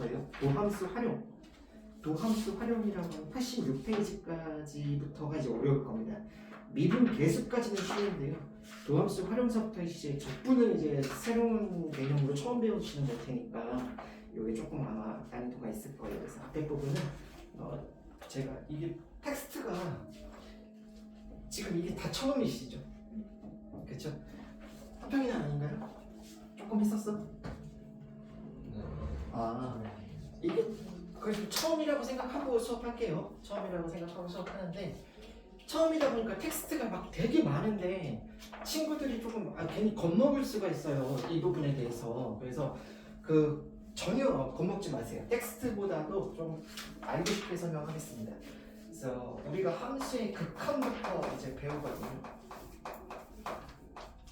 거예요. 도함수 활용. 도함수 활용이라고 86페이지까지부터가 이제 어려울 겁니다. 미분 계수까지는 쉬운데요. 도함수 활용서부터 이제 적분은 이제 새로운 개념으로 처음 배우시는 걸 테니까 이게 조금 아마 난이도가 있을 거예요. 그래서 앞에 부분은 제가 이게 텍스트가 지금 이게 다 처음이시죠? 그렇죠? 한 평이나 아닌가요? 조금 했었어? 아, 이게 그래서 처음이라고 생각하고 수업할게요. 처음이라고 생각하고 수업하는데 처음이다 보니까 텍스트가 막 되게 많은데 친구들이 조금 괜히 겁먹을 수가 있어요. 이 부분에 대해서. 그래서 전혀 겁먹지 마세요. 텍스트보다도 좀 알고 싶게 설명하겠습니다. 그래서 우리가 함수의 극한부터 이제 배우거든요.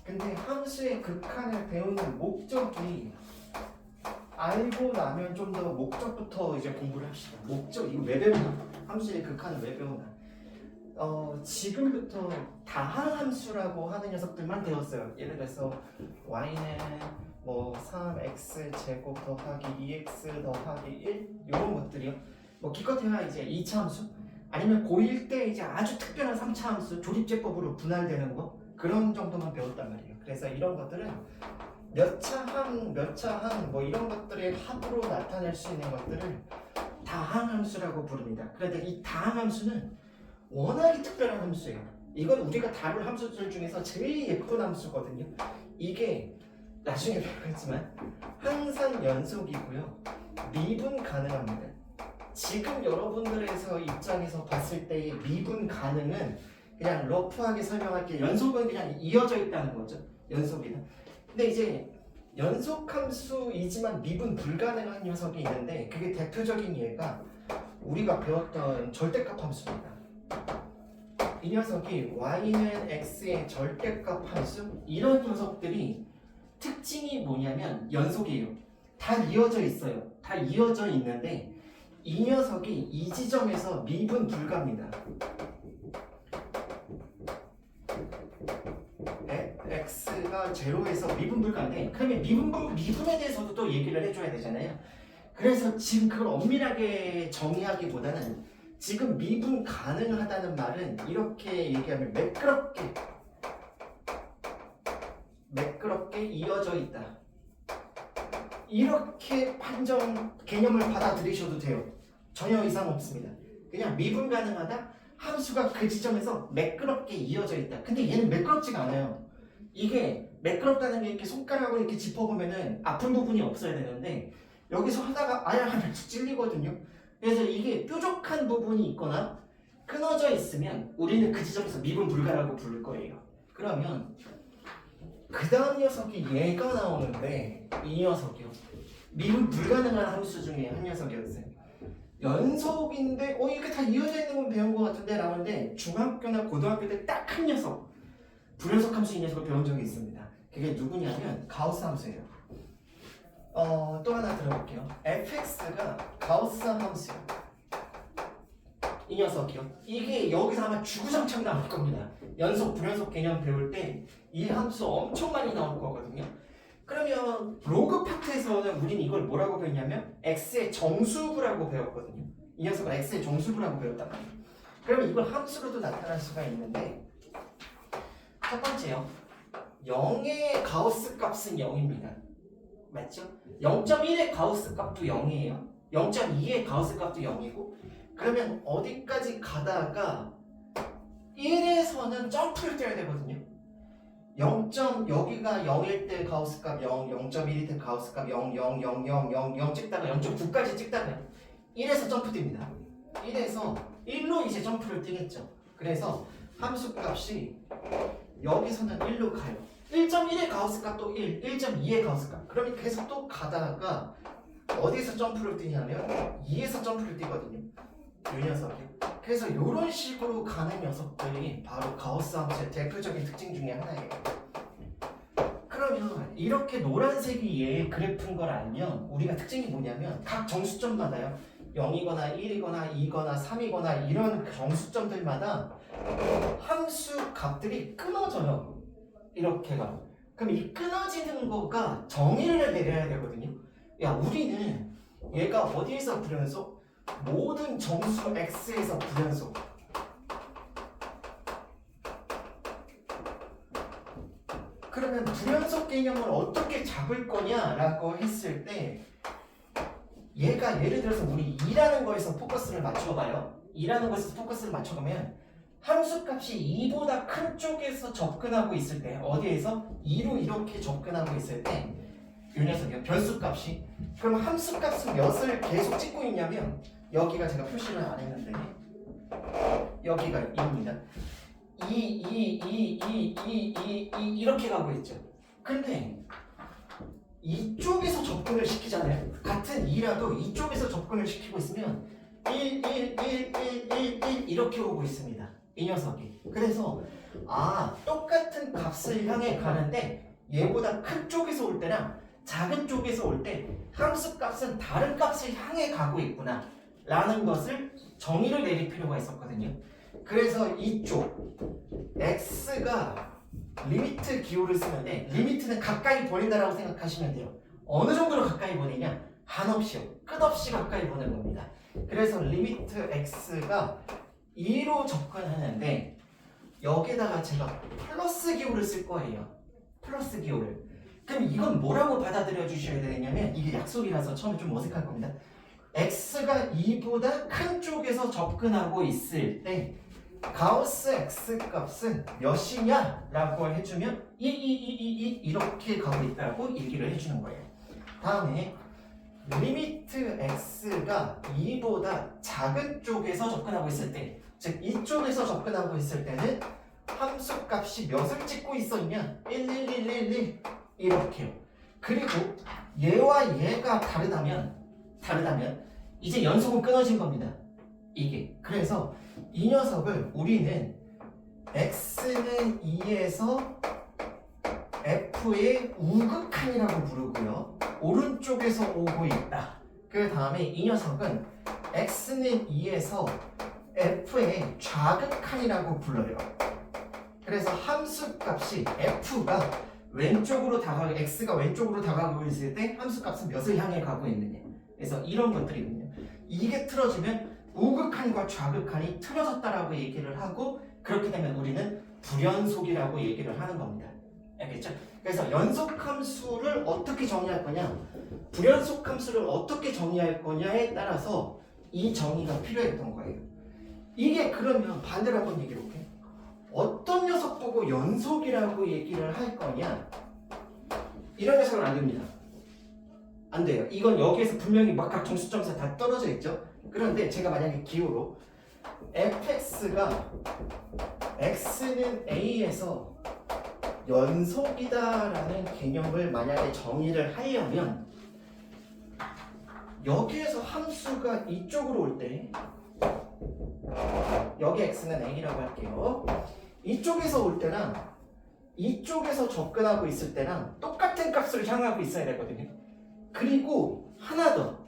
근데 함수의 극한을 배우는 목적이 알고 나면 좀 더 목적부터 이제 공부를 합시다. 목적, 이거 왜 배우나? 함수의 극한을 왜 배우나? 지금부터 다항함수라고 하는 녀석들만 배웠어요. 예를 들어서 y는 뭐 3x 제곱 더하기 2x 더하기 1 이런 것들이요. 뭐 기껏해야 이제 2차 함수 아니면 고1 때 이제 아주 특별한 3차 함수 조립제법으로 분할되는 거 그런 정도만 배웠단 말이에요. 그래서 이런 것들은 몇 차 항, 몇 차 항 뭐 이런 것들의 합으로 나타낼 수 있는 것들을 다항함수라고 부릅니다. 그런데 이 다항함수는 워낙에 특별한 함수예요. 이건 우리가 다룰 함수들 중에서 제일 예쁜 함수거든요. 이게 나중에 배우겠지만 항상 연속이고요. 미분 가능합니다. 지금 여러분들에서 입장에서 봤을 때의 미분 가능은 그냥 러프하게 설명할게요. 연속은 그냥 이어져 있다는 거죠. 연속이다. 근데 이제 연속함수이지만 미분 불가능한 녀석이 있는데 그게 대표적인 예가 우리가 배웠던 절대값 함수입니다. 이 녀석이 y는 x의 절대값 함수 이런 녀석들이 특징이 뭐냐면 연속이에요. 다 이어져 있어요. 다 이어져 있는데 이 녀석이 이 지점에서 미분 불가입니다. x가 제로에서 미분 불가인데 그러면 미분에 대해서도 또 얘기를 해줘야 되잖아요. 그래서 지금 그걸 엄밀하게 정의하기보다는 지금 미분 가능하다는 말은 이렇게 얘기하면 매끄럽게 이어져 있다. 이렇게 판정 개념을 받아들이셔도 돼요. 전혀 이상 없습니다. 그냥 미분 가능하다. 함수가 그 지점에서 매끄럽게 이어져 있다. 근데 얘는 매끄럽지가 않아요. 이게 매끄럽다는 게 이렇게 손가락으로 이렇게 짚어보면은 아픈 부분이 없어야 되는데 여기서 하다가 아야 하면 찔리거든요. 그래서 이게 뾰족한 부분이 있거나 끊어져 있으면 우리는 그 지점에서 미분 불가라고 부를 거예요. 그러면 그 다음 녀석이 얘가 나오는데 이 녀석이요. 미분 불가능한 함수 중에 한 녀석이었어요. 연속인데 이렇게 다 이어져 있는 건 배운 것 같은데 라는데 중학교나 고등학교 때 딱 한 녀석 불연속 함수 이 녀석을 배운 적이 있습니다. 그게 누구냐면 가우스 함수예요. 또 하나 들어볼게요. fx가 가우스 함수예요. 이 녀석이요. 이게 여기서 아마 주구장창 나올 겁니다. 연속 불연속 개념 배울 때 이 함수 엄청 많이 나올 거거든요. 그러면 로그 파트에서는 우린 이걸 뭐라고 배웠냐면 x의 정수부라고 배웠거든요. 이 녀석을 x의 정수부라고 배웠단 말이에요. 그러면 이걸 함수로도 나타날 수가 있는데 첫 번째요. 0의 가우스 값은 0입니다. 맞죠? 0.1의 가우스 값도 0이에요. 0.2의 가우스 값도 0이고 그러면 어디까지 가다가 1에서는 점프를 뛰어야 되거든요. 여기가 0일 때 가우스 값 0, 0.1일 때 가우스 값 0, 0, 0, 0, 0, 0 찍다가 0.9까지 찍다가 1에서 점프 뜁니다. 1에서 1로 이제 점프를 뛰겠죠. 그래서 함수 값이 여기서는 1로 가요. 1.1의 가우스 값도 1, 1.2의 가우스 값. 그러면 계속 또 가다가 어디서 점프를 뛰냐면 2에서 점프를 뛰거든요. 이 녀석이요. 그래서 이런 식으로 가는 녀석들이 바로 가우스 함수의 대표적인 특징 중에 하나예요. 그러면 이렇게 노란색이 얘의 그래프인 걸 알면 우리가 특징이 뭐냐면 각 정수점마다요. 0이거나 1이거나 2거나 3이거나 이런 정수점들마다 함수 값들이 끊어져요. 이렇게가. 그럼 이 끊어지는 거가 정의를 내려야 되거든요. 야, 우리는 얘가 어디에서 불연속? 모든 정수 x에서 불연속. 그러면 불연속 개념을 어떻게 잡을 거냐라고 했을 때 얘가 예를 들어서 우리 2라는 거에서 포커스를 맞춰봐요. 2라는 거에서 포커스를 맞춰보면 함수값이 2보다 큰 쪽에서 접근하고 있을 때 어디에서? 2로 이렇게 접근하고 있을 때 이 녀석이요. 변수값이 그럼 함수값은 몇을 계속 찍고 있냐면 여기가 제가 표시를 안 했는데 여기가 2입니다. 2 이렇게 가고 있죠. 근데 이쪽에서 접근을 시키잖아요. 같은 2라도 이쪽에서 접근을 시키고 있으면 1 이렇게 오고 있습니다. 이 녀석이. 그래서 똑같은 값을 향해 가는데 얘보다 큰 쪽에서 올 때랑 작은 쪽에서 올 때 함수 값은 다른 값을 향해 가고 있구나 라는 것을 정의를 내릴 필요가 있었거든요. 그래서 이쪽 x가 리미트 기호를 쓰는데 리미트는 가까이 보낸다라고 생각하시면 돼요. 어느 정도로 가까이 보내냐? 한없이요. 끝없이 가까이 보내는 겁니다. 그래서 리미트 x가 2로 접근하는데 여기다가 제가 플러스 기호를 쓸 거예요. 플러스 기호를. 그럼 이건 뭐라고 받아들여 주셔야 되냐면 이게 약속이라서 처음에 좀 어색할 겁니다. x가 2보다 큰 쪽에서 접근하고 있을 때 가우스 x 값은 몇이냐? 라고 해주면 2 이렇게 가고 있다고 얘기를 해주는 거예요. 다음에 리미트 x가 2보다 작은 쪽에서 접근하고 있을 때, 즉 이쪽에서 접근하고 있을 때는 함수 값이 몇을 찍고 있었냐? 1 이렇게요. 그리고 얘와 얘가 다르다면 이제 연속은 끊어진 겁니다. 이게. 그래서 이 녀석을 우리는 x는 2에서 f의 우극한이라고 부르고요. 오른쪽에서 오고 있다. 그 다음에 이 녀석은 x는 2에서 f의 좌극한이라고 불러요. 그래서 함수 값이 f가 왼쪽으로 다가가고 x가 왼쪽으로 다가가고 있을 때 함수 값은 몇을 향해 가고 있느냐. 그래서 이런 것들이거든요. 이게 틀어지면 우극한과 좌극한이 틀어졌다라고 얘기를 하고 그렇게 되면 우리는 불연속이라고 얘기를 하는 겁니다. 알겠죠? 그래서 연속함수를 어떻게 정의할 거냐, 불연속함수를 어떻게 정의할 거냐에 따라서 이 정의가 필요했던 거예요. 이게 그러면 반대로 한번 얘기해 볼게요. 어떤 녀석 보고 연속이라고 얘기를 할 거냐? 이런 녀석은 안 됩니다. 안 돼요. 이건 여기에서 분명히 막 각 정수점에서 다 떨어져 있죠. 그런데 제가 만약에 기호로 fx가 x는 a에서 연속이다라는 개념을 만약에 정의를 하려면 여기에서 함수가 이쪽으로 올 때 여기 x는 a라고 할게요. 이쪽에서 올 때랑 이쪽에서 접근하고 있을 때랑 똑같은 값을 향하고 있어야 되거든요. 그리고 하나 더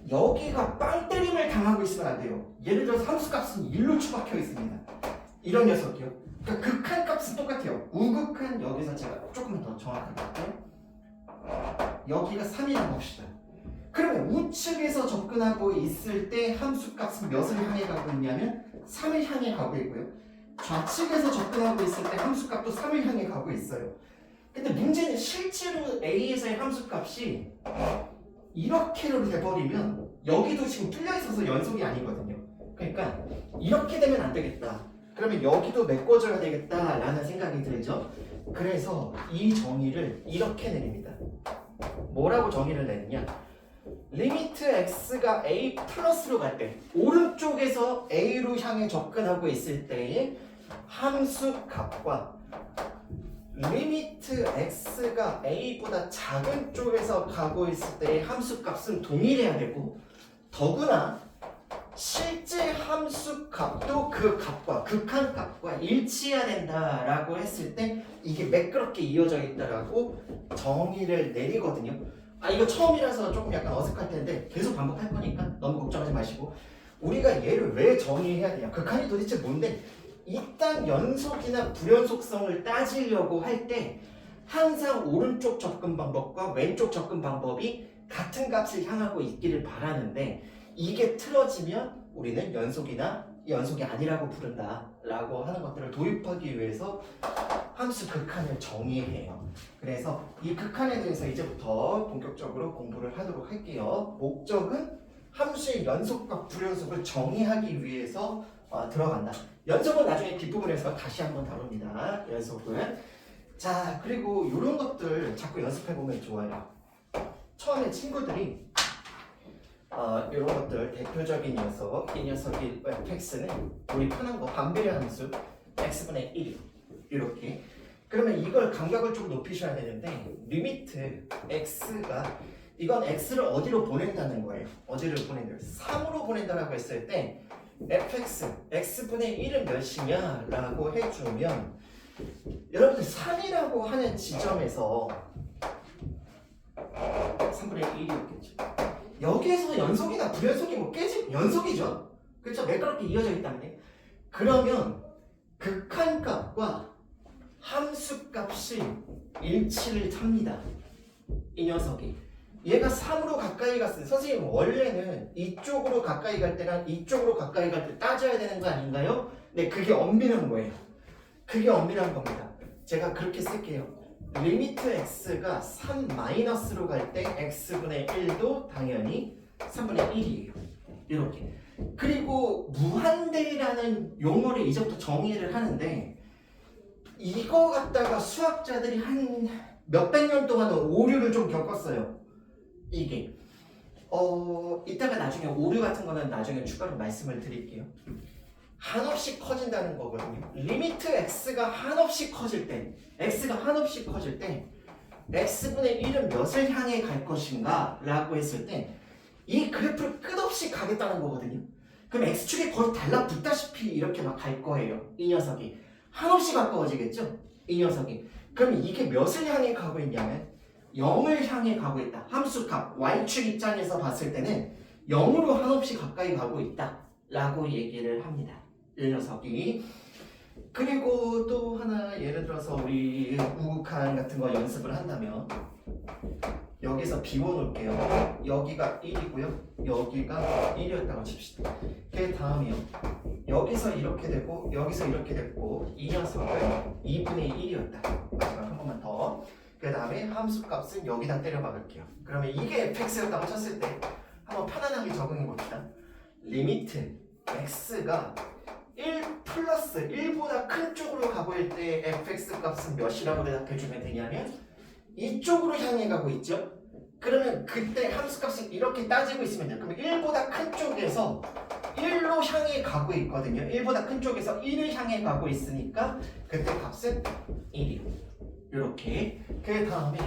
여기가 빵 때림을 당하고 있으면 안 돼요. 예를 들어서 함수 값은 1로 처박혀 있습니다. 이런 녀석이요. 그러니까 극한 값은 똑같아요. 우극한 여기서 제가 조금 더 정확하게 할게요. 여기가 3이라고 봅시다. 그러면 우측에서 접근하고 있을 때 함수 값은 몇을 향해 가고 있냐면 3을 향해 가고 있고요. 좌측에서 접근하고 있을 때 함수 값도 3을 향해 가고 있어요. 근데 문제는 실제로 A에서의 함수 값이 이렇게로 돼버리면 여기도 지금 뚫려 있어서 연속이 아니거든요. 그러니까 이렇게 되면 안 되겠다. 그러면 여기도 메꿔줘야 되겠다라는 생각이 들죠. 그래서 이 정의를 이렇게 내립니다. 뭐라고 정의를 내느냐? 리미트 x가 a 플러스로 갈 때 오른쪽에서 a로 향해 접근하고 있을 때의 함수 값과 리미트 x가 a보다 작은 쪽에서 가고 있을 때의 함수 값은 동일해야 되고 더구나 실제 함수 값도 그 값과 극한 값과 일치해야 된다라고 했을 때 이게 매끄럽게 이어져 있다라고 정의를 내리거든요. 이거 처음이라서 조금 약간 어색할 텐데 계속 반복할 거니까 너무 걱정하지 마시고 우리가 얘를 왜 정의해야 되냐? 극한이 도대체 뭔데? 일단 연속이나 불연속성을 따지려고 할 때 항상 오른쪽 접근 방법과 왼쪽 접근 방법이 같은 값을 향하고 있기를 바라는데 이게 틀어지면 우리는 연속이 아니라고 부른다 라고 하는 것들을 도입하기 위해서 함수 극한을 정의해요. 그래서 이 극한에 대해서 이제부터 본격적으로 공부를 하도록 할게요. 목적은 함수의 연속과 불연속을 정의하기 위해서 들어간다. 연속은 나중에 뒷부분에서 다시 한번 다룹니다. 연속은. 자, 그리고 이런 것들 자꾸 연습해보면 좋아요. 처음에 친구들이 이런 것들 대표적인 녀석, 이 녀석이 fx는 우리 편한 거 반비례 함수 x분의 1 이렇게. 그러면 이걸 간격을 좀 높이셔야 되는데 리미트 x가 이건 x를 어디로 보낸다는 거예요. 어디를 보낸다? 3으로 보낸다라고 했을 때 fx x분의 1은 몇이냐 라고 해주면 여러분들 3이라고 하는 지점에서 3분의 1이었겠죠. 여기에서 연속이나 불연속이 뭐 깨지? 연속이죠. 그렇죠? 매끄럽게 이어져 있다는데 그러면 극한값과 함수값이 일치를 합니다. 이 녀석이 얘가 3으로 가까이 갔을 때 선생님 원래는 이쪽으로 가까이 갈 때랑 이쪽으로 가까이 갈 때 따져야 되는 거 아닌가요? 네, 그게 엄밀한 거예요. 그게 엄밀한 겁니다. 제가 그렇게 쓸게요. 리미트 x가 3-로 갈 때 x분의 1도 당연히 3분의 1이에요. 이렇게. 그리고 무한대라는 용어를 이제부터 정의를 하는데 이거 갖다가 수학자들이 한 몇백 년 동안은 오류를 좀 겪었어요. 이게 이따가 나중에 오류 같은 거는 나중에 추가로 말씀을 드릴게요. 한없이 커진다는 거거든요. 리미트 x가 한없이 커질 때 x분의 1은 몇을 향해 갈 것인가 라고 했을 때 이 그래프를 끝없이 가겠다는 거거든요. 그럼 x축에 거의 달라붙다시피 이렇게 막 갈 거예요. 이 녀석이 한없이 가까워지겠죠? 이 녀석이. 그럼 이게 몇을 향해 가고 있냐면 0을 향해 가고 있다. 함수값 y축 입장에서 봤을 때는 0으로 한없이 가까이 가고 있다 라고 얘기를 합니다. 이 녀석이. 그리고 또 하나 예를 들어서 우리 우극한 같은 거 연습을 한다면 여기서 비워놓을게요. 여기가 1이고요. 여기가 1이었다고 칩시다. 그 다음이요. 여기서 이렇게 되고 여기서 이렇게 됐고 이 녀석은 2분의 1이었다. 마지막 한 번만 더. 그 다음에 함수값은 여기다 때려 박을게요. 그러면 이게 fx였다고 쳤을 때 한번 편안하게 적응해 봅시다. 리미트 x가 1 플러스 1보다 큰 쪽으로 가고 있을 때 fx 값은 몇이라고 대답해주면 되냐면 이쪽으로 향해 가고 있죠? 그러면 그때 함수값을 이렇게 따지고 있으면 돼요. 그러면 1보다 큰 쪽에서 1로 향해 가고 있거든요. 1보다 큰 쪽에서 1을 향해 가고 있으니까 그때 값은 1이에요. 이렇게. 그 다음에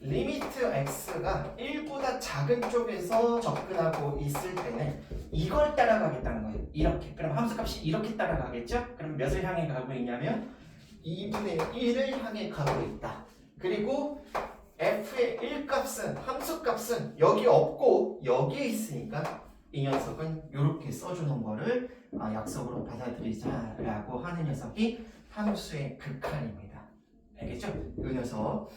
리미트 x가 1보다 작은 쪽에서 접근하고 있을 때는 이걸 따라가겠다는 거예요. 이렇게. 그럼 함수값이 이렇게 따라가겠죠? 그럼 몇을 향해 가고 있냐면 2분의 1을 향해 가고 있다. 그리고 f의 1값은 함수값은 여기 없고 여기에 있으니까 이 녀석은 이렇게 써주는 거를 약속으로 받아들이자라고 하는 녀석이 함수의 극한입니다. 알겠죠? 이 녀석.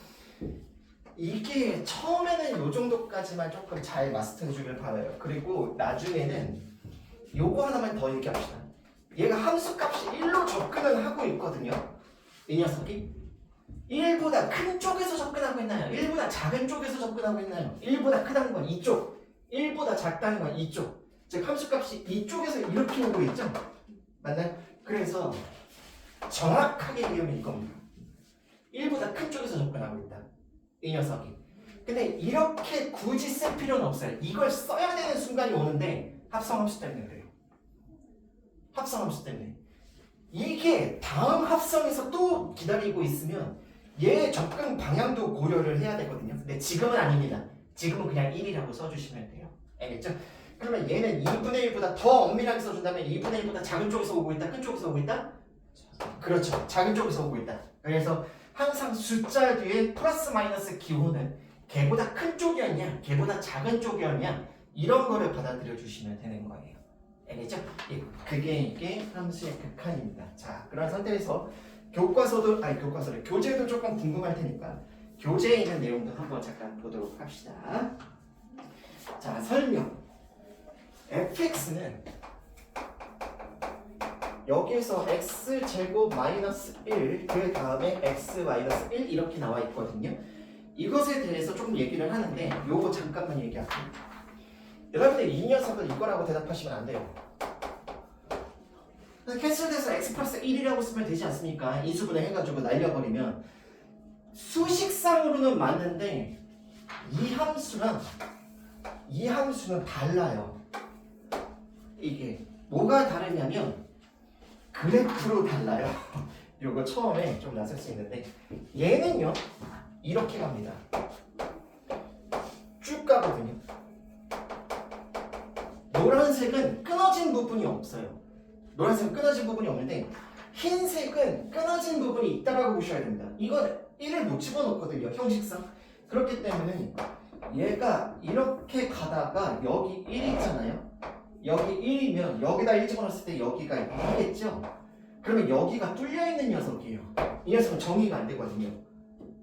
이게 처음에는 이 정도까지만 조금 잘 마스터해 주길 바라요. 그리고 나중에는 요거 하나만 더 얘기합시다. 얘가 함수값이 1로 접근을 하고 있거든요. 이 녀석이 1보다 큰 쪽에서 접근하고 있나요? 1보다 작은 쪽에서 접근하고 있나요? 1보다 크다는 건 이쪽, 1보다 작다는 건 이쪽. 즉 함수값이 이쪽에서 이렇게 오고 있죠? 맞나요? 그래서 정확하게 얘기하면 이겁니다. 1보다 큰 쪽에서 접근하고 있다. 이 녀석이. 근데 이렇게 굳이 쓸 필요는 없어요. 이걸 써야 되는 순간이 오는데 합성함수 때문에 그래요. 합성함수 때문에. 이게 다음 합성에서 또 기다리고 있으면 얘 접근 방향도 고려를 해야 되거든요. 근데 지금은 아닙니다. 지금은 그냥 1이라고 써주시면 돼요. 알겠죠? 그러면 얘는 2분의 1보다 더 엄밀하게 써준다면 2분의 1보다 작은 쪽에서 오고 있다? 큰 쪽에서 오고 있다? 그렇죠. 작은 쪽에서 오고 있다. 그래서 항상 숫자 뒤에 플러스 마이너스 기호는 걔보다 큰 쪽이었냐 걔보다 작은 쪽이었냐 이런 거를 받아들여 주시면 되는 거예요. 알겠죠? 그게 이게 함수의 극한입니다. 자, 그런 상태에서 교재도 조금 궁금할 테니까 교재에 있는 내용도 한번 잠깐 보도록 합시다. 자, 설명. fx는 여기에서 x제곱 마이너스 1, 그 다음에 x 마이너스 1 이렇게 나와 있거든요. 이것에 대해서 조금 얘기를 하는데 요거 잠깐만 얘기할게요. 여러분들 이 녀석을 이거라고 대답하시면 안 돼요. 캔슬돼서 x 플러스 1이라고 쓰면 되지 않습니까? 인수분해 해가지고 날려버리면 수식상으로는 맞는데 이 함수는 달라요. 이게 뭐가 다르냐면 그래프로 달라요. 요거 처음에 좀 낯설 수 있는데 얘는요 이렇게 갑니다. 쭉 가거든요. 노란색은 끊어진 부분이 없어요. 노란색은 끊어진 부분이 없는데 흰색은 끊어진 부분이 있다라고 보셔야 됩니다. 이건 1을 못 집어넣거든요, 형식상. 그렇기 때문에 얘가 이렇게 가다가 여기 1 있잖아요. 여기 1이면 여기다 1 집어넣었을 때 여기가 2겠죠? 그러면 여기가 뚫려있는 녀석이에요. 이 녀석은 정의가 안 되거든요.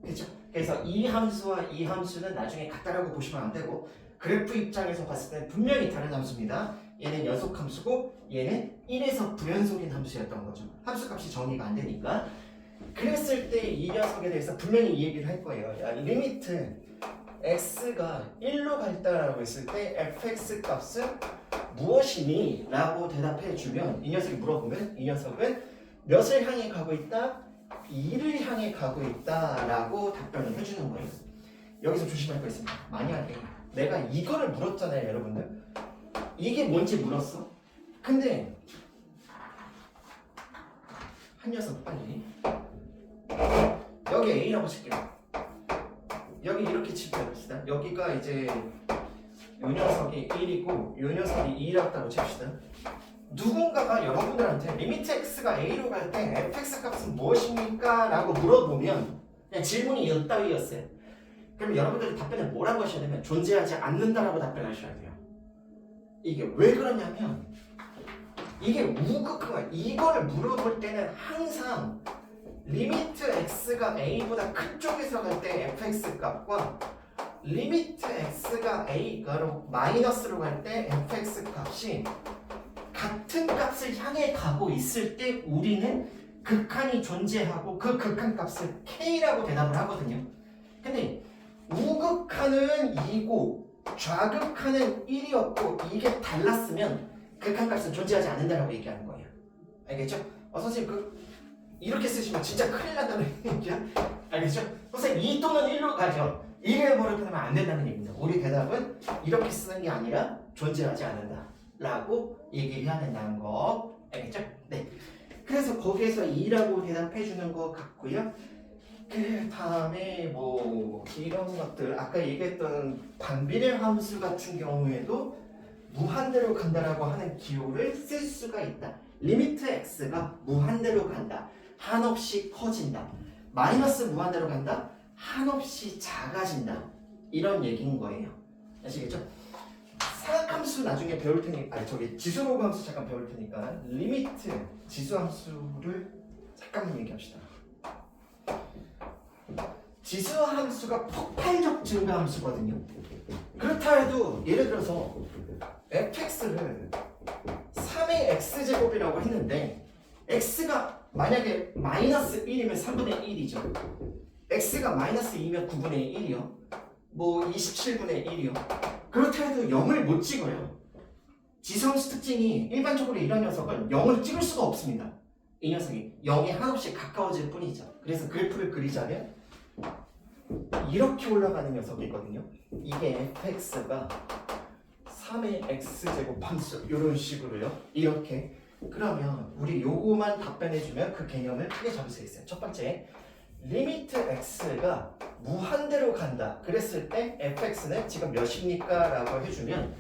그렇죠? 그래서 이 함수와 이 함수는 나중에 같다라고 보시면 안 되고 그래프 입장에서 봤을 때 분명히 다른 함수입니다. 얘는 연속함수고 얘는 1에서 부연속인 함수였던 거죠. 함수값이 정의가 안 되니까. 그랬을 때 이 녀석에 대해서 분명히 이 얘기를 할 거예요. 야, 리미트 x가 1로 갈다라고 했을 때 fx 값은 무엇이니? 라고 대답해 주면 이 녀석이 물어보면 이 녀석은 몇을 향해 가고 있다? 2를 향해 가고 있다 라고 답변을 해주는 거예요. 여기서 조심할 거 있습니다. 만약에 내가 이거를 물었잖아요, 여러분들. 이게 뭔지 물었어. 근데 한 녀석 빨리 여기 A라고 칠게요. 여기 이렇게 칩시다. 여기가 이제 요 녀석이 1이고 요 녀석이 2라고 칩시다. 누군가가 여러분들한테 리미트 x가 a로 갈 때 fx 값은 무엇입니까? 라고 물어보면 그냥 질문이 이따위였어요. 그럼 여러분들이 답변을 뭐라고 하셔야 되면 존재하지 않는다라고 답변하셔야 돼요. 이게 왜 그러냐면 이게 우극한 거야. 이걸 물어볼 때는 항상 리미트 x가 a보다 큰 쪽에서 갈 때 fx 값과 리미트 x가 a가로 마이너스로 갈 때 fx 값이 같은 값을 향해 가고 있을 때 우리는 극한이 존재하고 그 극한 값을 k라고 대답을 하거든요. 근데 우극한은 2고 좌극한은 1이었고 이게 달랐으면 극한 값은 존재하지 않는다라고 얘기하는 거예요. 알겠죠? 선생님 이렇게 쓰시면 진짜 큰일 난다는 얘기야. 알겠죠? 선생님 2 또는 1로 가죠. 1을 버릇하면 안 된다는 얘기입니다. 우리 대답은 이렇게 쓰는 게 아니라 존재하지 않는다 라고 얘기해야 된다는 거. 알겠죠? 네. 그래서 거기에서 2라고 대답해 주는 것 같고요. 그 다음에 뭐 이런 것들 아까 얘기했던 반비례 함수 같은 경우에도 무한대로 간다라고 하는 기호를 쓸 수가 있다. 리미트 x가 무한대로 간다. 한없이 커진다. 마이너스 무한대로 간다. 한없이 작아진다. 이런 얘기인 거예요. 아시겠죠? 사각함수 나중에 배울 테니까 지수로그 함수 잠깐 배울 테니까 리미트 지수함수를 잠깐만 얘기합시다. 지수함수가 폭발적 증가함수거든요. 그렇다 해도 예를 들어서 fx를 3의 x제곱이라고 했는데 x가 만약에 마이너스 1이면 3분의 1이죠. x가 마이너스 2면 9분의 1이요. 뭐 27분의 1이요. 그렇다 해도 0을 못 찍어요. 지수함수 특징이 일반적으로 이런 녀석은 0을 찍을 수가 없습니다. 이 녀석이 0에 한없이 가까워질 뿐이죠. 그래서 그래프를 그리자면 이렇게 올라가는 녀석이 있거든요. 이게 fx가 3의 x제곱 함수 이런 식으로요. 이렇게. 그러면 우리 요거만 답변해주면 그 개념을 크게 잡을 수 있어요. 첫 번째, 리미트 x가 무한대로 간다. 그랬을 때 fx는 지금 몇입니까? 라고 해주면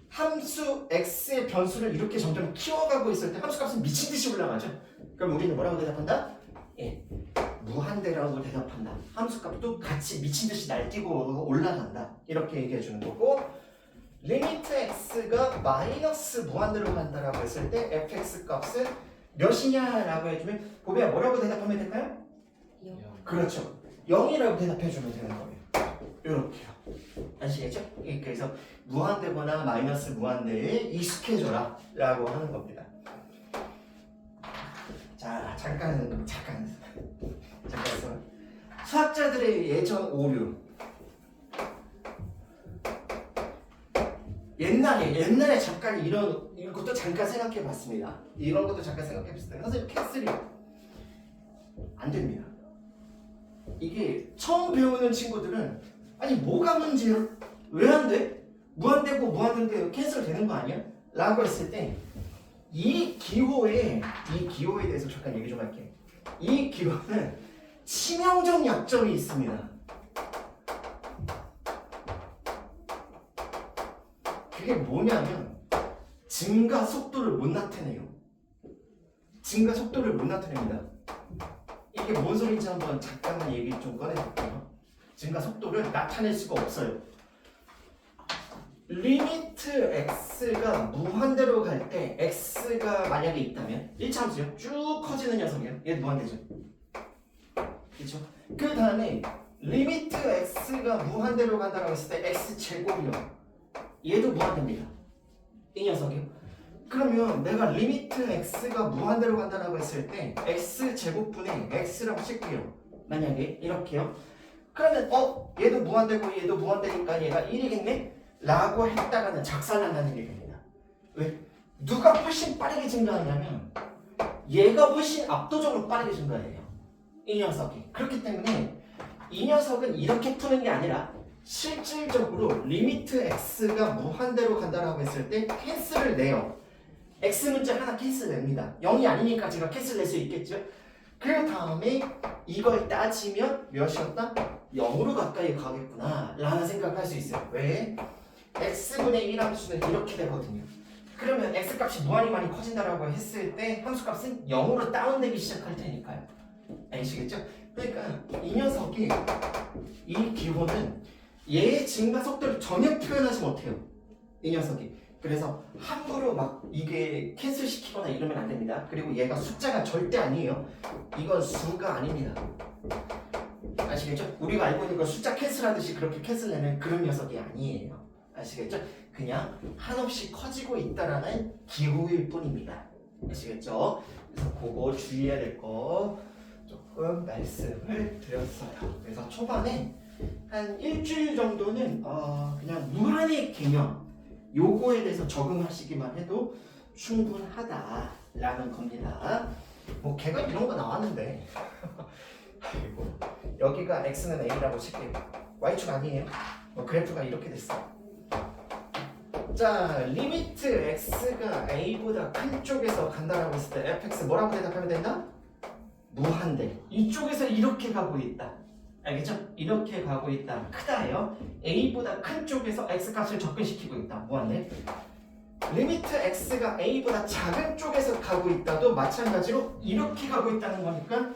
함수 x의 변수를 이렇게 점점 키워가고 있을 때 함수값은 미친듯이 올라가죠. 그럼 우리는 뭐라고 대답한다? 예, 무한대라고 대답한다. 함수값도 같이 미친듯이 날뛰고 올라간다. 이렇게 얘기해주는 거고, 리미트 x가 마이너스 무한대로 간다라고 했을 때 fx 값은 몇이냐라고 해주면 보면 뭐라고 대답하면 될까요? 0. 그렇죠. 0이라고 대답해주면 되는 거예요. 이렇게요. 아시겠죠? 그래서 무한대거나 마이너스 무한대에 익숙해져라 라고 하는 겁니다. 자, 잠깐 수학자들의 예전 오류. 옛날에 잠깐 이런 것도 잠깐 생각해 봤습니다. 이런 것도 잠깐 생각해 봤어요. 선생님 캐슬이 안 됩니다. 이게 처음 배우는 친구들은 아니 뭐가 문제야? 왜 안 돼? 무한대고 무한대인데 캔슬 되는 거 아니야? 라고 했을 때 이 기호에 대해서 잠깐 얘기 좀 할게요. 이 기호는 치명적 약점이 있습니다. 그게 뭐냐면 증가 속도를 못 나타내요. 증가 속도를 못 나타냅니다. 이게 뭔 소리인지 한번 잠깐만 얘기 좀 꺼내볼게요. 증가 속도를 나타낼 수가 없어요. 리미트 x가 무한대로 갈 때 x가 만약에 있다면 1차 함수요. 쭉 커지는 녀석이에요. 얘도 무한대죠. 그렇죠? 그 다음에 리미트 x가 무한대로 간다고 했을 때 x제곱이요. 얘도 무한대입니다. 이 녀석이요. 그러면 내가 리미트 x가 무한대로 간다고 했을 때 x제곱분의 x라고 칠게요. 만약에 이렇게요. 그러면 얘도 무한대고 얘도 무한대니까 얘가 1이겠네? 라고 했다가는 작살난다는 얘기입니다. 왜? 누가 훨씬 빠르게 증가하냐면 얘가 훨씬 압도적으로 빠르게 증가해요. 이 녀석이. 그렇기 때문에 이 녀석은 이렇게 푸는 게 아니라 실질적으로 리미트 x가 무한대로 간다라고 했을 때 캔슬을 내요. x 문자 하나 캔슬 냅니다. 0이 아니니까 제가 캔슬 낼 수 있겠죠. 그 다음에 이걸 따지면 몇이었다? 0으로 가까이 가겠구나 라는 생각을 할 수 있어요. 왜? x분의 1 함수는 이렇게 되거든요. 그러면 x값이 무한히 많이 커진다라고 했을 때 함수값은 0으로 다운되기 시작할 테니까요. 아시겠죠? 그러니까 이 녀석이 이 기호는 얘의 증가 속도를 전혀 표현하지 못해요. 이 녀석이. 그래서 함부로 막 이게 캔슬 시키거나 이러면 안 됩니다. 그리고 얘가 숫자가 절대 아니에요. 이건 수가 아닙니다. 아시겠죠? 우리가 알고 있는 건 숫자 캔슬하듯이 그렇게 캔슬내는 그런 녀석이 아니에요. 아시겠죠? 그냥 한없이 커지고 있다라는 기호일 뿐입니다. 아시겠죠? 그래서 그거 주의해야 될 거 조금 말씀을 드렸어요. 그래서 초반에 한 일주일 정도는 그냥 무한의 개념 요거에 대해서 적응하시기만 해도 충분하다라는 겁니다. 뭐 개가 이런 거 나왔는데 아이고 여기가 x는 a라고 칠게요. y축 아니에요? 그래프가 이렇게 됐어요. 자, 리미트 x가 a보다 큰 쪽에서 간다라고 했을 때 fx 뭐라고 대답하면 된다? 무한대. 이쪽에서 이렇게 가고 있다. 알겠죠? 이렇게 가고 있다. 크다예요. a보다 큰 쪽에서 x값을 접근시키고 있다. 무한대. 리미트 x가 a보다 작은 쪽에서 가고 있다도 마찬가지로 이렇게 가고 있다는 거니까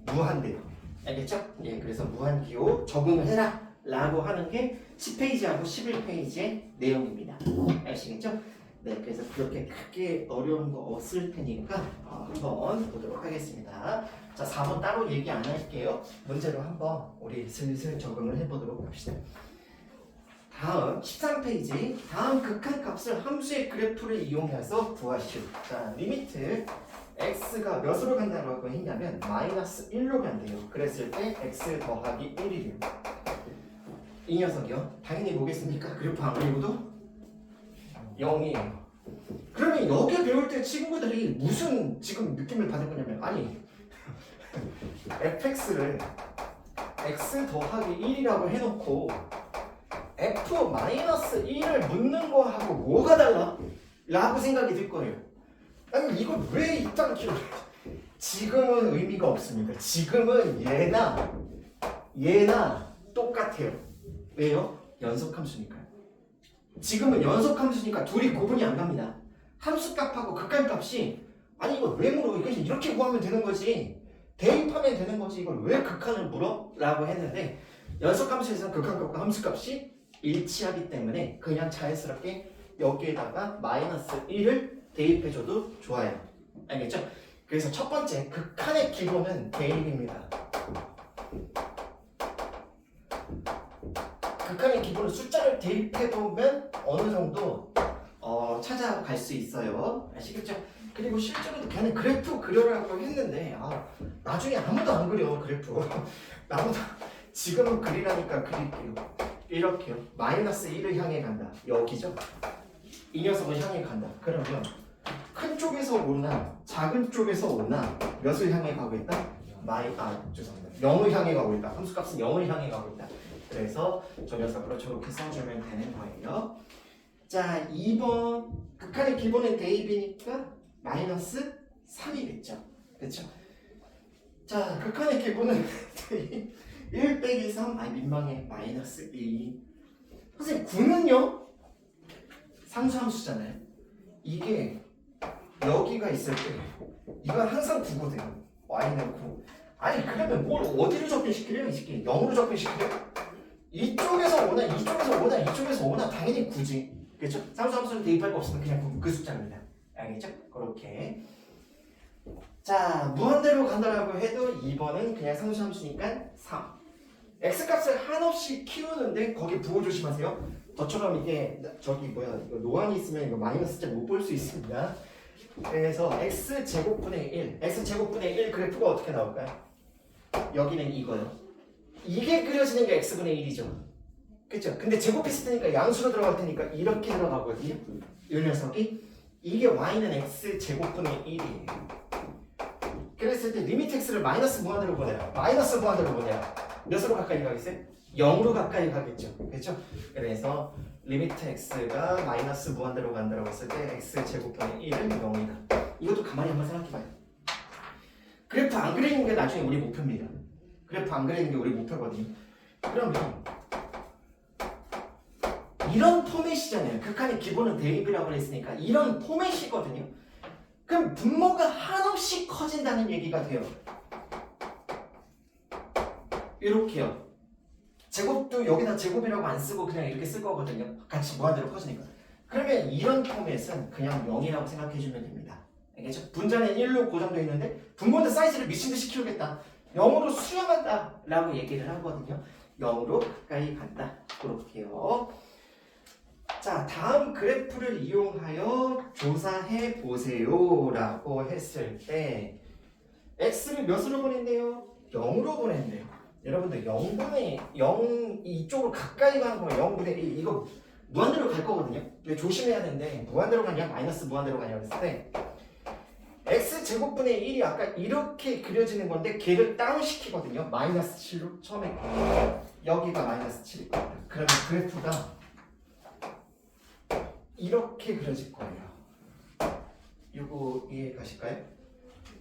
무한대요. 알겠죠? 예, 그래서 무한기호 적응을 해라 라고 하는 게 10페이지하고 11페이지의 내용입니다. 아시겠죠? 네, 그래서 그렇게 크게 어려운 거 없을 테니까 한번 보도록 하겠습니다. 자, 4번 따로 얘기 안 할게요. 문제로 한번 우리 슬슬 적응을 해보도록 합시다. 다음 13페이지 다음 극한값을 함수의 그래프를 이용해서 구하시오. 자, 리미트 x가 몇으로 간다고 했냐면 마이너스 1로 간대요. 그랬을 때 x 더하기 1이래요. 이 녀석이요. 당연히 뭐겠습니까? 그래프 안 그리고도 0이에요. 그러면 여기 배울 때 친구들이 무슨 지금 느낌을 받을 거냐면 아니 fx를 x 더하기 1이라고 해놓고 f-1을 묻는 거하고 뭐가 달라? 라고 생각이 들 거예요. 아니 이걸 왜 이딴 기록 지금은 의미가 없습니다. 지금은 얘나 똑같아요. 왜요? 연속함수니까요. 지금은 연속함수니까 둘이 구분이 안 갑니다. 함수값하고 극한값이 아니 이걸 왜 물어? 이거 이렇게 구하면 되는 거지. 대입하면 되는 거지. 이걸 왜 극한을 물어? 라고 했는데 연속함수에서는 극한값과 함수값이 일치하기 때문에 그냥 자연스럽게 여기에다가 마이너스 1을 대입해줘도 좋아요. 알겠죠? 그래서 첫 번째 극한의 기본은 대입입니다. 극한의 기본을 숫자를 대입해보면 어느 정도 찾아갈 수 있어요. 아시겠죠? 그리고 실제로도 걔는 그래프 그려라고 했는데 나중에 아무도 안 그려 그래프. 아무도 지금은 그리라니까 그릴게요. 이렇게요. 마이너스 1을 향해 간다. 여기죠? 이 녀석을 향해 간다. 그러면 큰 쪽에서 오나 작은 쪽에서 오나 몇을 향해 가고 있다? 죄송합니다. 0을 향해 가고 있다. 함수값은 0을 향해 가고 있다. 그래서 저 녀석으로 저렇게 써주면 되는 거예요. 자, 2번 극한의 기본은 대입이니까 마이너스 3이겠죠. 그렇죠? 자, 극한의 기본은 1 빼기 3, 민망해. 마이너스 2. 선생님, 9는요? 상수함수잖아요. 이게 여기가 있을 때 이건 항상 9거든요. y는 9. 아니, 그러면 뭘 어디로 접근시키려? 이 새끼 0으로 접근시키려? 이쪽에서 오나 이쪽에서 오나 이쪽에서 오나 당연히 9지. 그렇죠? 상수함수를 대입할 거 없으면 그냥 그 숫자입니다. 알겠죠? 그렇게. 자, 무한대로 간다라고 해도 2번은 그냥 상수함수니까 3. x값을 한없이 키우는데 거기 부호 조심하세요. 저처럼 이게 이거 노안이 있으면 이거 마이너스 못 볼 수 있습니다. 그래서 x제곱분의 1, x제곱분의 1 그래프가 어떻게 나올까요? 여기는 이거요. 이게 그려지는 게 x분의 1이죠. 그쵸? 근데 제곱했으니까 양수로 들어갈 테니까 이렇게 들어가거든요. 이 녀석이. 이게 y는 x제곱분의 1이에요. 그랬을 때 리미트 x를 마이너스 무한대로 보내라. 마이너스 무한대로 보내라. 몇으로 가까이 가겠어요? 0으로 가까이 가겠죠. 그렇죠? 그래서 리미트 x가 마이너스 무한대로 간다고 했을 때 x제곱분의 1은 0이다. 이것도 가만히 한번 생각해봐요. 그래프 안 그리는 게 나중에 우리 목표입니다. 그래프 안 그리는 게 우리 목표거든요. 그러면 이런 포맷이잖아요. 극한의 기본은 대입이라고 했으니까 이런 포맷이거든요. 그럼 분모가 한없이 커진다는 얘기가 돼요. 이렇게요. 제곱도 여기다 제곱이라고 안 쓰고 그냥 이렇게 쓸 거거든요. 같이 무한대로 커지니까. 그러면 이런 포맷은 그냥 0이라고 생각해주면 됩니다. 알겠죠? 분자는 1로 고정되어 있는데 분모는 사이즈를 미친듯이 키우겠다. 0으로 수렴한다 라고 얘기를 하거든요. 0으로 가까이 간다. 그렇게요. 자, 다음 그래프를 이용하여 조사해 보세요 라고 했을 때 x를 몇으로 보낸대요? 0으로 보낸대요. 여러분들 0분의 0 이쪽으로 가까이 가는 거면 0분의 1 이거 무한대로 갈 거거든요. 근데 조심해야 되는데 무한대로 가냐 마이너스 무한대로 가냐 그랬을 때 x제곱분의 1이 아까 이렇게 그려지는 건데 걔를 다운시키거든요. 마이너스 7로 처음에 여기가 마이너스 7일 겁니다. 그러면 그래프가 이렇게 그려질 거예요. 이거 이해 가실까요?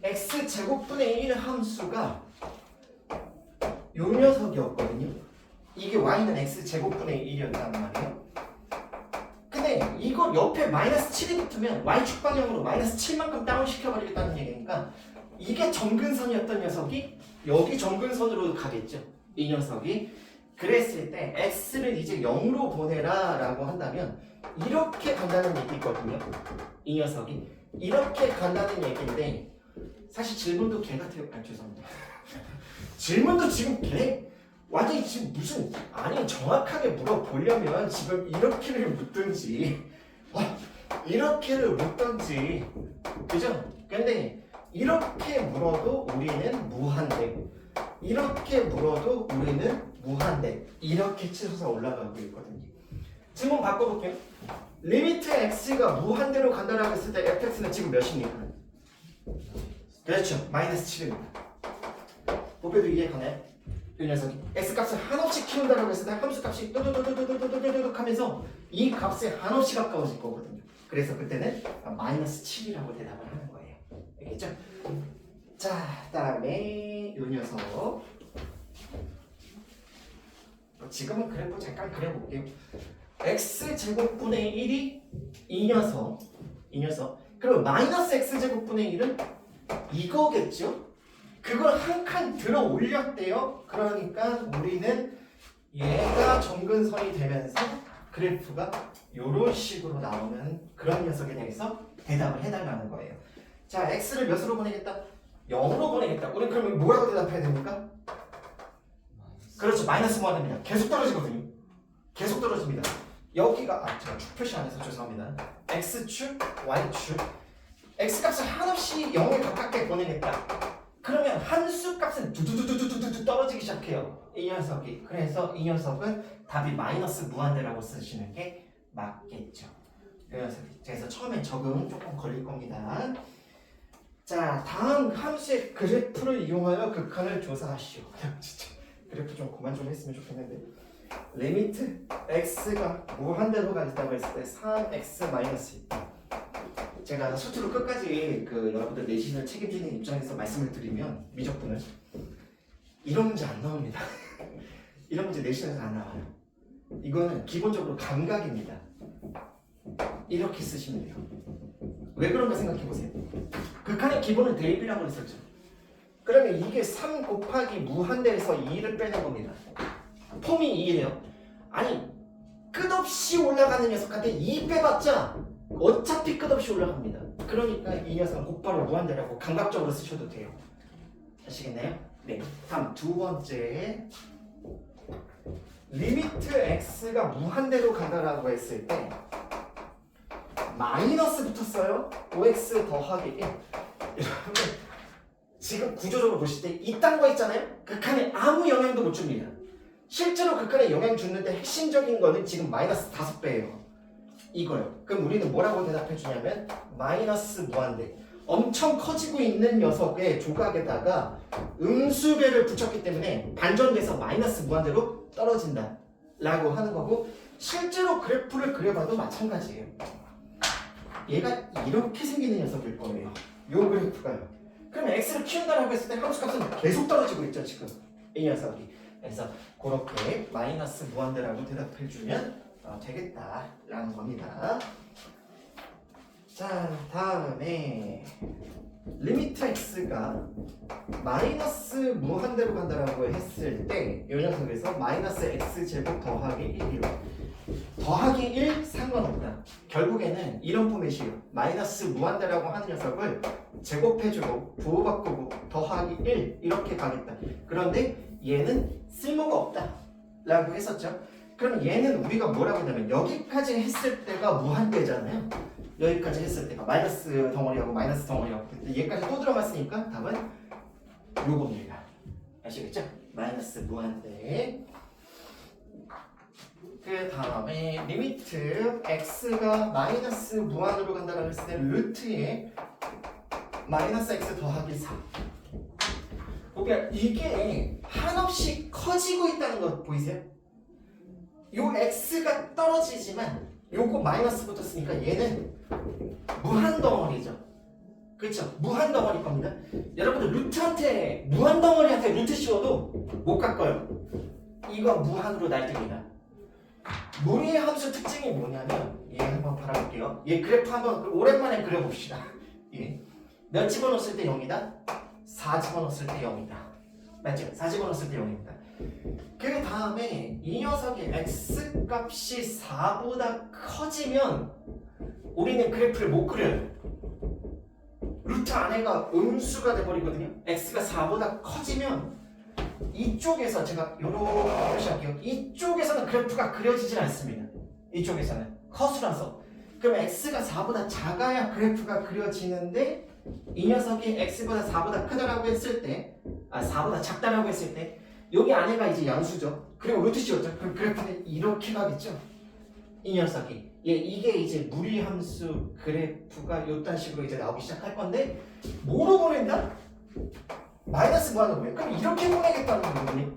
x제곱분의 1 함수가 요 녀석이었거든요. 이게 y는 x제곱분의 1이었단 말이에요. 근데 이거 옆에 마이너스 7이 붙으면 y축 방향으로 마이너스 7만큼 다운시켜버리겠다는 얘기니까 이게 점근선이었던 녀석이 여기 점근선으로 가겠죠. 이 녀석이. 그랬을 때 x를 이제 0으로 보내라 라고 한다면 이렇게 간다는 얘기거든요. 이 녀석이. 이렇게 간다는 얘기인데 사실 질문도 개 같아요. 죄송합니다. 질문도 지금 개 완전히 지금 무슨 정확하게 물어보려면 지금 이렇게를 묻든지 이렇게를 묻든지 그죠? 근데 이렇게 물어도 우리는 무한대 이렇게 물어도 우리는 무한대 이렇게 치솟아 올라가고 있거든요. 질문 바꿔볼게요. 리미트 x가 무한대로 간다라고 했을 때 fx는 지금 몇입니까? 그렇죠. 마이너스 7입니다. 보배도 이해가나요? 이 녀석이 x값을 한없이 키운다라고 했을 때 함수값이 또또또또또또또또또 하면서 이 값에 한없이 가까워질 거거든요. 그래서 그때는 마이너스 7이라고 대답을 하는 거예요. 알겠죠? 자, 그다음에 이 녀석 지금은 그래프 잠깐 그려볼게요. x제곱분의 1이 이 녀석 그럼 마이너스 x제곱분의 1은 이거겠죠? 그걸 한 칸 들어 올렸대요. 그러니까 우리는 얘가 점근선이 되면서 그래프가 이런 식으로 나오는 그런 녀석에 대해서 대답을 해달라는 거예요. 자, x를 몇으로 보내겠다? 0으로 보내겠다. 우리 그러면 뭐라고 대답해야 됩니까? 그렇죠. 마이너스 무한대입니다. 계속 떨어지거든요. 계속 떨어집니다. 여기가 제가 축 표시 안 해서 죄송합니다. x축, y축. x값을 한없이 0에 가깝게 보내겠다. 그러면 함수 값은 두두두두두두 떨어지기 시작해요. 이 녀석이. 그래서 이 녀석은 답이 마이너스 무한대라고 쓰시는 게 맞겠죠. 이 녀석이. 그래서 처음에 적응 조금 걸릴 겁니다. 자, 다음 함수의 그래프를 이용하여 극한을 조사하시오. 진짜 그래프 좀 그만 좀 했으면 좋겠는데. 리미트 x가 무한대로 가겠다고 했을 때 3x-2. 제가 수트로 끝까지 여러분들 내신을 책임지는 입장에서 말씀을 드리면 미적분을 이런 문제 안 나옵니다. 이런 문제 내신에서 안 나와요. 이거는 기본적으로 감각입니다. 이렇게 쓰시면 돼요. 왜 그런가 생각해 보세요. 극한의 기본은 대입이라고 했었죠. 그러면 이게 3 곱하기 무한대에서 2를 빼는 겁니다. 폼이 2예요. 아니 끝없이 올라가는 녀석한테 2 빼봤자 어차피 끝없이 올라갑니다. 그러니까 이 녀석은 곧바로 무한대라고 감각적으로 쓰셔도 돼요. 아시겠나요? 네. 다음 두 번째, 리미트 x가 무한대로 간다라고 했을 때 마이너스 붙었어요. 5x 더하기 1. 여러분 지금 구조적으로 보실 때 이딴 거 있잖아요. 극한에 아무 영향도 못 줍니다. 실제로 극한에 영향 주는데 핵심적인 거는 지금 마이너스 5배예요. 이거요. 그럼 우리는 뭐라고 대답해 주냐면 마이너스 무한대. 엄청 커지고 있는 녀석의 조각에다가 음수배를 붙였기 때문에 반전돼서 마이너스 무한대로 떨어진다 라고 하는 거고, 실제로 그래프를 그려봐도 마찬가지예요. 얘가 이렇게 생기는 녀석일 거예요. 요 그래프가요. 그러면 x를 키운다라고 했을 때 함수값은 계속 떨어지고 있죠 지금 이 녀석이. 그래서 그렇게 마이너스 무한대라고 대답해주면 되겠다라는 겁니다. 자, 다음에 리미트 x가 마이너스 무한대로 간다라고 했을 때 이 녀석에서 마이너스 x제곱 더하기 1이요. 더하기 1 상관없다. 결국에는 이런 포맷이에요. 마이너스 무한대라고 하는 녀석을 제곱해주고 부호바꾸고 더하기 1 이렇게 가겠다. 그런데 얘는 쓸모가 없다 라고 했었죠. 그럼 얘는 우리가 뭐라고 했냐면 여기까지 했을 때가 무한대잖아요. 여기까지 했을 때가 마이너스 덩어리하고 마이너스 덩어리하고, 얘까지 또 들어갔으니까 답은 요겁니다. 아시겠죠? 마이너스 무한대. 그 다음에 리미트 x가 마이너스 무한으로 간다고 했을 때 루트에 마이너스 x 더하기 4. 그러니까 이게 한없이 커지고 있다는 거 보이세요? 요 x가 떨어지지만 요거 마이너스 붙었으니까 얘는 무한덩어리죠. 그렇죠? 무한덩어리 겁니다. 여러분들 루트한테 무한덩어리한테 루트 씌워도 못 깎아요. 이거 무한으로 날립니다. 무리의 함수 특징이 뭐냐면 얘 한번 바라볼게요. 얘 그래프 한번 오랜만에 그려봅시다. 예. 몇 집어넣었을 때 0이다? 4 집어넣었을 때 0이다. 맞죠? 4 집어넣었을 때 0입니다. 그 다음에 이 녀석의 x 값이 4보다 커지면 우리는 그래프를 못 그려요. 루트 안에가 음수가 돼버리거든요. x가 4보다 커지면 이쪽에서 제가 요렇게 표시할게요. 이쪽에서는 그래프가 그려지질 않습니다. 이쪽에서는 커수라서. 그럼 x가 4보다 작아야 그래프가 그려지는데 이 녀석이 x보다 4보다 크다라고 했을 때, 4보다 작다라고 했을 때 여기 안에가 이제 양수죠. 그리고 루트 씌웠죠. 그럼 그래프는 이렇게 가겠죠. 이 녀석이. 이게 이제 무리함수 그래프가 요딴 식으로 이제 나오기 시작할 건데, 뭐로 보낸다? 마이너스 무한으로 보내. 그럼 이렇게 보내겠다는 거거든요.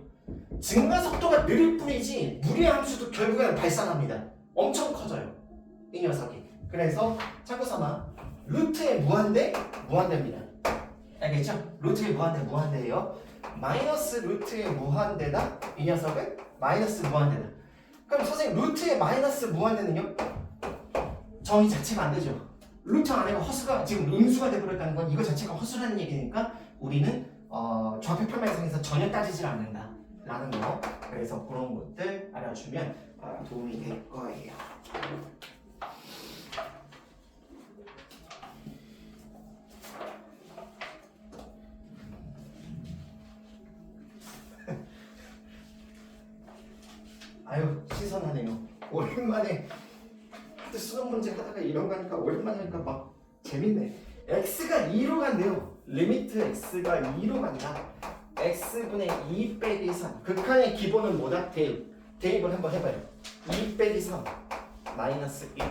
증가 속도가 느릴 뿐이지 무리함수도 결국에는 발산합니다. 엄청 커져요. 이 녀석이. 그래서 참고삼아 루트의 무한대, 무한대입니다. 알겠죠? 루트의 무한대, 무한대예요. 마이너스 루트의 무한대다. 이 녀석은 마이너스 무한대다. 그럼 선생님 루트의 마이너스 무한대는요? 정의 자체가 안 되죠. 루트 안에가 허수가 지금 음수가 되버렸다는 건 이거 자체가 허수라는 얘기니까 우리는 좌표 표면상에서 전혀 따지질 않는다 라는 거. 그래서 그런 것들 알아주면 도움이 될 거예요. 아유 신선하네요. 오랜만에 하도 수능 문제 하다가 이런 거 하니까 오랜만에 하니까 막 재밌네. x가 2로 간대요. 리미트 x가 2로 간다. x분의 2 빼기 3. 극한의 기본은 뭐다? 대입을 한번 해봐요. 2 빼기 3 마이너스 1.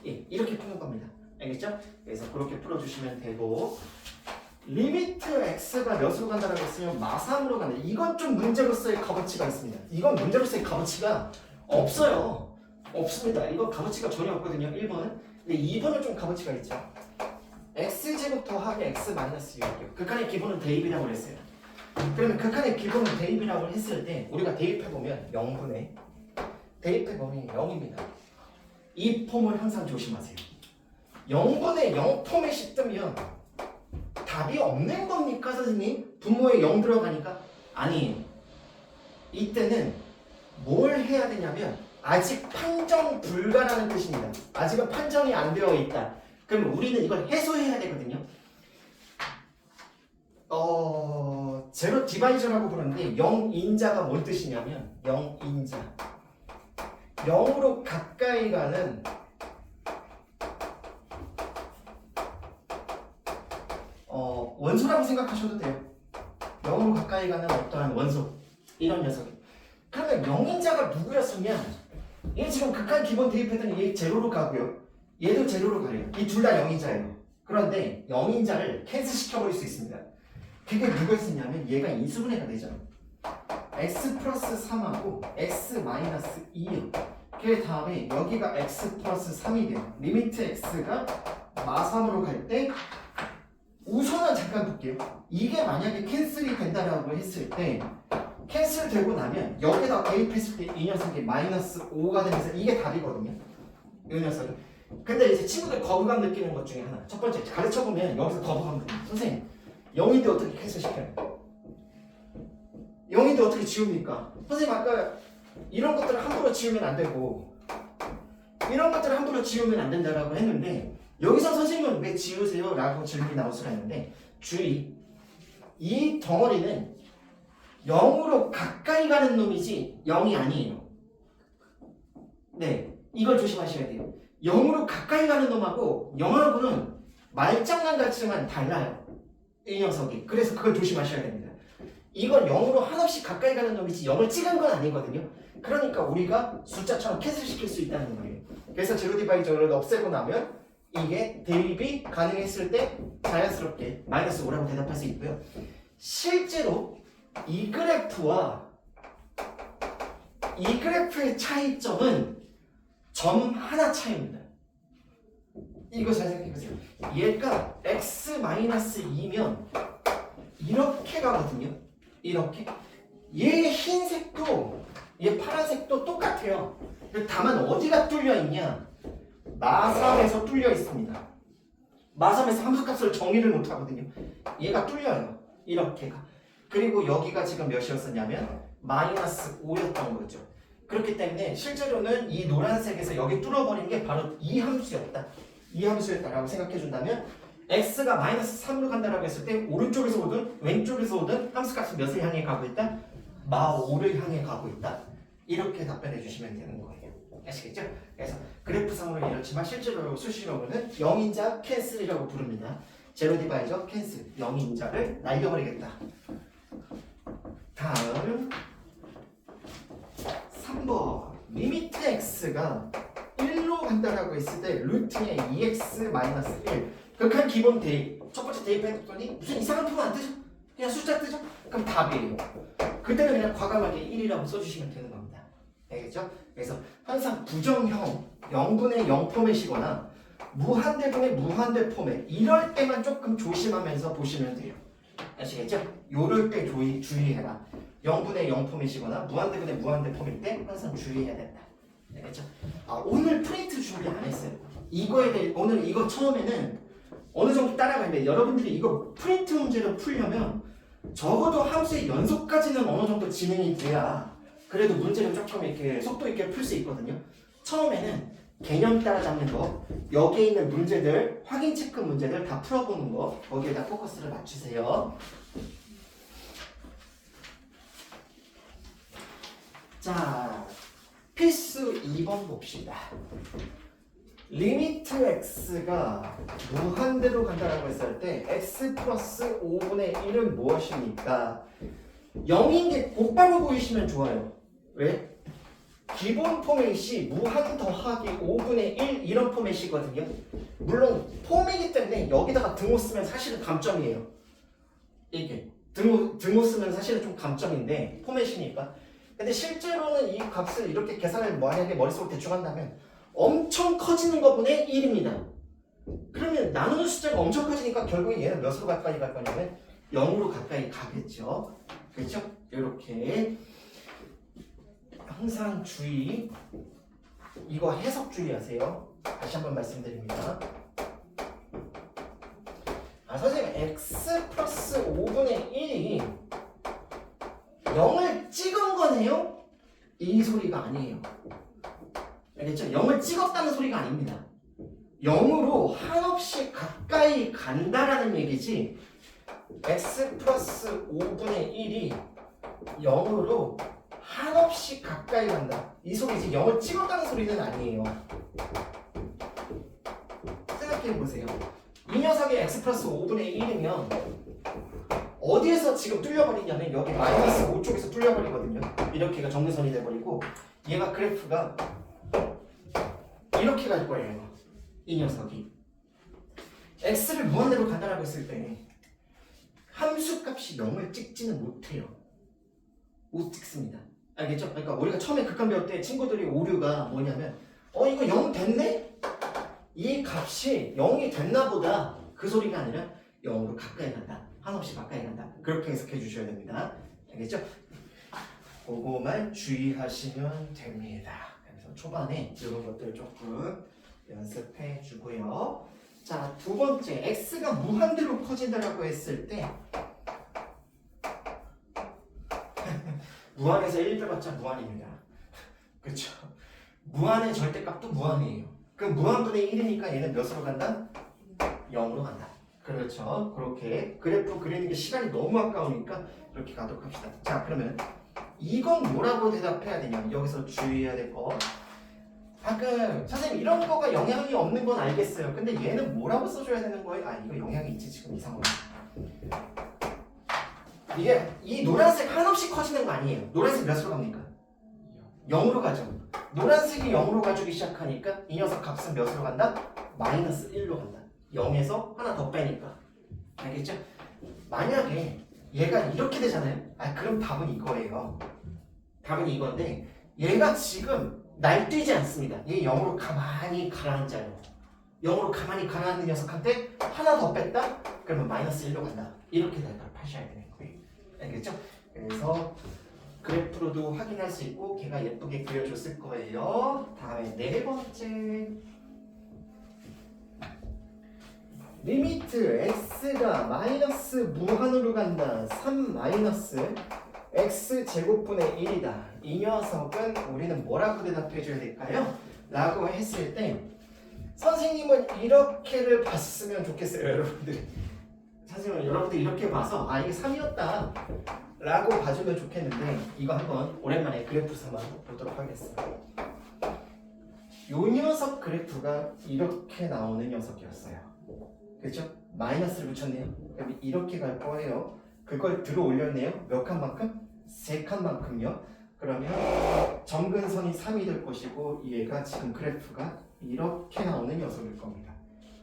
예, 이렇게 푸는 겁니다. 알겠죠? 그래서 그렇게 풀어주시면 되고, 리미트 x가 몇으로 간다라고 했으면 마삼으로 간다. 이건 좀 문제로서의 값어치가 있습니다. 이건 문제로서의 값어치가 없어요. 없습니다. 이거 값어치가 전혀 없거든요. 1번은. 근데 2번은 좀 값어치가 있죠. x제곱 더하기 x 마이너스 6이요. 극한의 기본은 대입이라고 했어요. 그러면 극한의 기본은 대입이라고 했을 때 우리가 대입해보면 0분의 대입해보면 0입니다. 이 폼을 항상 조심하세요. 0분의 0 포맷이 뜨면 답이 없는 겁니까, 선생님? 분모에 0 들어가니까? 아니에요. 이때는 뭘 해야 되냐면 아직 판정 불가라는 뜻입니다. 아직은 판정이 안 되어 있다. 그러면 우리는 이걸 해소해야 되거든요. 제로 디바이저라고 부르는데 0인자가 뭔 뜻이냐면 0인자 0으로 가까이 가는 원소라고 생각하셔도 돼요. 0으로 가까이 가는 어떠한 원소 이런 녀석이. 그러면 0인자가 누구였으면 얘 지금 극한 기본 대입했더니 얘 제로로 가고요. 얘도 제로로 가요. 이 둘 다 0인자예요. 그런데 0인자를 캔슬시켜버릴 수 있습니다. 그게 누구였었냐면 얘가 인수분해가 되죠. x 플러스 3하고 x 마이너스 2요. 그 다음에 여기가 x 플러스 3이 돼요. 리미트 x가 마3으로 갈 때 우선은 잠깐 볼게요. 이게 만약에 캔슬이 된다라고 했을 때 캔슬 되고 나면 여기다 대입했을 때 이 녀석이 마이너스 5가 되면서 이게 답이거든요. 이 녀석이. 근데 이제 친구들 거부감 느끼는 것 중에 하나. 첫 번째 가르쳐보면 여기서 거부감 느껴요. 선생님 0인데 어떻게 캔슬시켜요? 0인데 어떻게 지웁니까? 선생님 아까 이런 것들을 함부로 지우면 안 되고 이런 것들을 함부로 지우면 안 된다라고 했는데 여기서 선생님은 왜 지우세요? 라고 질문이 나올 수가 있는데 주의, 이 덩어리는 0으로 가까이 가는 놈이지 0이 아니에요. 네, 이걸 조심하셔야 돼요. 0으로 가까이 가는 놈하고 0하고는 말장난 같지만 달라요. 이 녀석이. 그래서 그걸 조심하셔야 됩니다. 이건 0으로 한없이 가까이 가는 놈이지 0을 찍은 건 아니거든요. 그러니까 우리가 숫자처럼 캔슬시킬 수 있다는 거예요. 그래서 제로 디바이저를 없애고 나면 이게 대입이 가능했을 때 자연스럽게 마이너스 5라고 대답할 수 있고요. 실제로 이 그래프와 이 그래프의 차이점은 점 하나 차이입니다. 이거 잘 생각해보세요. 얘가 x-2면 이렇게 가거든요. 이렇게. 얘 흰색도 얘 파란색도 똑같아요. 다만 어디가 뚫려 있냐? 마3에서 뚫려 있습니다. 마3에서 함수값을 정의를 못 하거든요. 얘가 뚫려요. 이렇게가. 그리고 여기가 지금 몇이었었냐면 마이너스 5였던 거죠. 그렇기 때문에 실제로는 이 노란색에서 여기 뚫어버린 게 바로 이 함수였다. 이 함수였다라고 생각해 준다면 x가 마이너스 3으로 간다라고 했을 때 오른쪽에서 오든 왼쪽에서 오든 함수값은 몇을 향해 가고 있다? 마5를 향해 가고 있다. 이렇게 답변해 주시면 되는 거예요. 아시겠죠? 그래서 그래프상으로 이렇지만 실제로 수식어로는 0인자 캔슬이라고 부릅니다. 제로 디바이저 캔슬, 0인자를 날려버리겠다. 다음 3번 리미트 x가 1로 간다라고 했을 때 루트의 2x-1 극한 기본 대입. 첫 번째 대입했더니 무슨 이상한 표가 안 뜨죠? 그냥 숫자 뜨죠? 그럼 답이에요. 그때는 그냥 과감하게 1이라고 써주시면 되는 겁니다. 알겠죠? 그래서 항상 부정형 0분의 0 포맷이거나 무한대분의 무한대 포맷 이럴 때만 조금 조심하면서 보시면 돼요. 아시겠죠? 요럴 때 주의해라. 0분의 0 포맷이거나 무한대분의 무한대 포맷일 때 항상 주의해야 된다. 알겠죠? 오늘 프린트 준비 안 했어요. 이거에 대해 오늘 이거 처음에는 어느 정도 따라가는데 여러분들이 이거 프린트 문제를 풀려면 적어도 함수의 연속까지는 어느 정도 진행이 돼야 그래도 문제를 조금 이렇게 속도 있게 풀 수 있거든요. 처음에는 개념 따라잡는 거, 여기에 있는 문제들, 확인 체크 문제들 다 풀어보는 거, 거기에다 포커스를 맞추세요. 자, 필수 2번 봅시다. 리미트 x가 무한대로 간다라고 했을 때 x 플러스 5분의 1은 무엇입니까? 0인 게 곧바로 보이시면 좋아요. 왜? 기본 포맷이 무한 더하기 5분의 1 이런 포맷이거든요. 물론 폼이기 때문에 여기다가 등호 쓰면 사실은 감점이에요. 이게 등호 쓰면 사실은 좀 감점인데 포맷이니까. 근데 실제로는 이 값을 이렇게 계산을 만약에 머릿속으로 대충 한다면 엄청 커지는 거분의 1입니다. 그러면 나누는 숫자가 엄청 커지니까 결국에 얘는 몇으로 가까이 갈 거냐면 0으로 가까이 가겠죠. 그렇죠? 이렇게 항상 주의, 이거 해석 주의하세요. 다시 한번 말씀드립니다. 선생님 x 플러스 5분의 1이 0을 찍은 거네요? 이 소리가 아니에요. 알겠죠? 0을 찍었다는 소리가 아닙니다. 0으로 한없이 가까이 간다라는 얘기지 x 플러스 5분의 1이 0으로 한없이 가까이 간다. 이 소리지 0을 찍었다는 소리는 아니에요. 생각해보세요. 이 녀석이 x 플러스 5분의 1이면 어디에서 지금 뚫려버리냐면 여기 마이너스 5 쪽에서 뚫려버리거든요. 이렇게가 정리선이 돼버리고 얘가 그래프가 이렇게 갈 거예요. 이 녀석이 x를 무한대로 간다라고 했을 때 함수값이 0을 찍지는 못해요. 못 찍습니다. 알겠죠? 그러니까 우리가 처음에 극한 배울 때 친구들이 오류가 뭐냐면 이거 0 됐네? 이 값이 0이 됐나 보다 그 소리가 아니라 0으로 가까이 간다. 한없이 가까이 간다. 그렇게 해석해 주셔야 됩니다. 알겠죠? 그거만 주의하시면 됩니다. 그래서 초반에 이런 것들 조금 연습해 주고요. 자, 두 번째, x가 무한대로 커진다라고 했을 때 무한에서 1 빼봤자 무한입니다. 그렇죠? 무한의 절대값도 무한이에요. 그럼 무한분의 1이니까 얘는 몇으로 간다? 0으로 간다. 그렇죠? 그렇게 그래프 그리는 게 시간이 너무 아까우니까 이렇게 가도록 합시다. 자, 그러면 이건 뭐라고 대답해야 되냐? 여기서 주의해야 될 거. 방금 선생님 이런 거가 영향이 없는 건 알겠어요. 근데 얘는 뭐라고 써줘야 되는 거예요? 이거 영향이 있지 지금 이상하네. 이게 이 노란색 한없이 커지는 거 아니에요. 노란색 몇으로 갑니까? 0으로 가죠. 노란색이 0으로 가주기 시작하니까 이 녀석 값은 몇으로 간다? 마이너스 1로 간다. 0에서 하나 더 빼니까. 알겠죠? 만약에 얘가 이렇게 되잖아요. 그럼 답은 이거예요. 답은 이건데 얘가 지금 날뛰지 않습니다. 얘 0으로 가만히 가라앉아요. 0으로 가만히 가라앉는 녀석한테 하나 더 뺐다? 그러면 마이너스 1로 간다. 이렇게 대답하셔야 되는 거예요. 알겠죠? 그래서 그래프로도 확인할 수 있고 걔가 예쁘게 그려줬을 거예요. 다음에 네 번째, 리미트 x가 마이너스 무한으로 간다. 3 마이너스 x 제곱분의 1이다. 이 녀석은 우리는 뭐라고 대답해 줘야 될까요? 라고 했을 때 선생님은 이렇게를 봤으면 좋겠어요. 여러분들이 선생님은 여러분들이 이렇게 봐서 이게 3이었다 라고 봐주면 좋겠는데 이거 한번 오랜만에 그래프 삼아 보도록 하겠습니다. 요 녀석 그래프가 이렇게 나오는 녀석이었어요. 그렇죠? 마이너스를 붙였네요. 그럼 이렇게 갈 거예요. 그걸 들어 올렸네요. 몇 칸만큼? 3칸만큼요. 그러면 점근선이 3이 될 것이고 얘가 지금 그래프가 이렇게 나오는 녀석일 겁니다.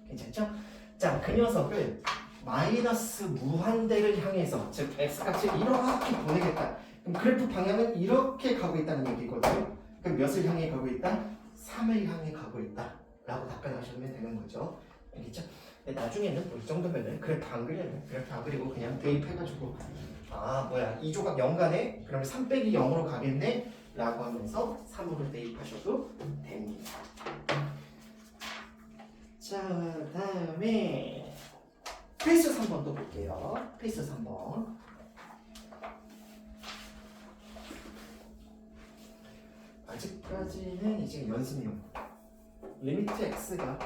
괜찮죠? 자, 그 녀석을 마이너스 무한대를 향해서 즉 x값을 이렇게 보내겠다. 그럼 그래프 방향은 이렇게 가고 있다는 얘기거든요. 그럼 몇을 향해 가고 있다? 3을 향해 가고 있다 라고 답변하시면 되는 거죠. 알겠죠? 나중에는 이 정도면은 그래프 안 그려요. 그래프 안 그리고 그냥 대입해가지고 이 조각 0 가네? 그러면 3 빼기 0으로 가겠네? 라고 하면서 3으로 대입하셔도 됩니다. 자, 다음에 필수 3번 또 볼게요. 필수 3번. 아직까지는 이제 연습용. 리미트 x가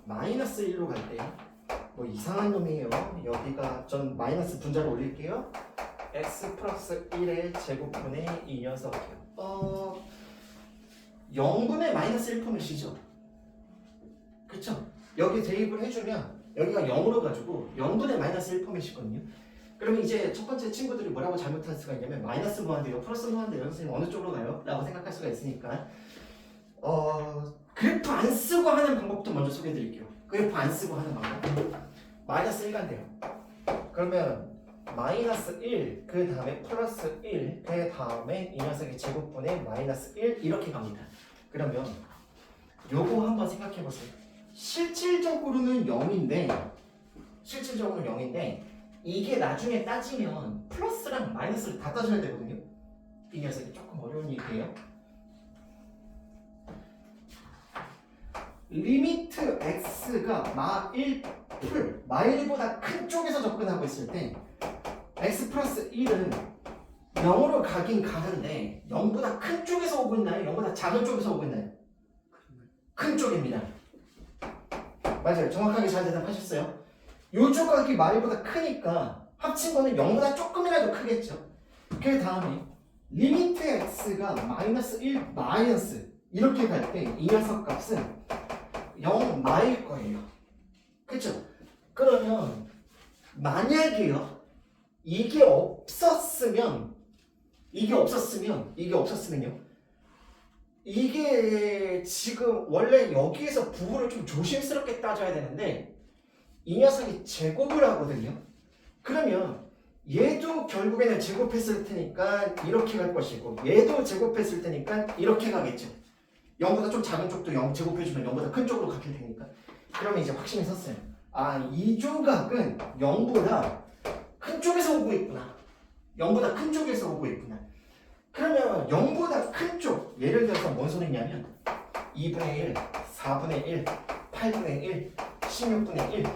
마이너스 1로 갈 때 뭐 이상한 놈이에요. 여기가 전 마이너스 분자를 0분의 마이너스 1 포맷이죠. 그쵸? 여기 대입을 해주면 여기가 0으로 가지고 0분의 마이너스 1 포맷이거든요. 그러면 이제 첫 번째 친구들이 뭐라고 잘못할 수가 있냐면 마이너스 무한대요, 플러스 무한대요, 선생님 어느 쪽으로 가요? 라고 생각할 수가 있으니까 그래프 안 쓰고 하는 방법도 먼저 소개해 드릴게요. 그래프 안 쓰고 하는 방법. 마이너스 1 간대요. 그러면 마이너스 1, 그 다음에 플러스 1, 그 다음에 이 녀석의 제곱분의 마이너스 1 이렇게 갑니다. 그러면 요거 한번 생각해 보세요. 실질적으로는 0인데 이게 나중에 따지면 플러스랑 마이너스를 다 따져야 되거든요. 이 녀석이 조금 어려운 일이에요. 리미트 x가 마1보다 큰 쪽에서 접근하고 있을 때 x 플러스 1은 0으로 가긴 가는데 0보다 큰 쪽에서 오고 있나요? 0보다 작은 쪽에서 오고 있나요? 큰 쪽입니다. 맞아요. 정확하게 잘 대답하셨어요. 요 조각이 마1보다 크니까 합친 거는 0보다 조금이라도 크겠죠. 그 다음에 리미트 x가 마이너스 1 마이너스 이렇게 갈 때 이 녀석 값은 0 마일 거예요. 그쵸? 그러면 만약에요 이게 없었으면요 이게 지금 원래 여기에서 부호를 좀 조심스럽게 따져야 되는데 이 녀석이 제곱을 하거든요. 그러면 얘도 결국에는 제곱했을 테니까 이렇게 갈 것이고 얘도 제곱했을 테니까 이렇게 가겠죠. 0보다 좀 작은 쪽도 0 제곱해주면 0보다 큰 쪽으로 가게 되니까. 그러면 이제 확신이 섰어요. 아, 이 조각은 0보다 큰 쪽에서 오고 있구나. 0보다 큰 쪽에서 오고 있구나. 그러면 0보다 큰 쪽, 예를 들어서 뭔 소리냐면 2분의 1, 4분의 1, 8분의 1, 16분의 1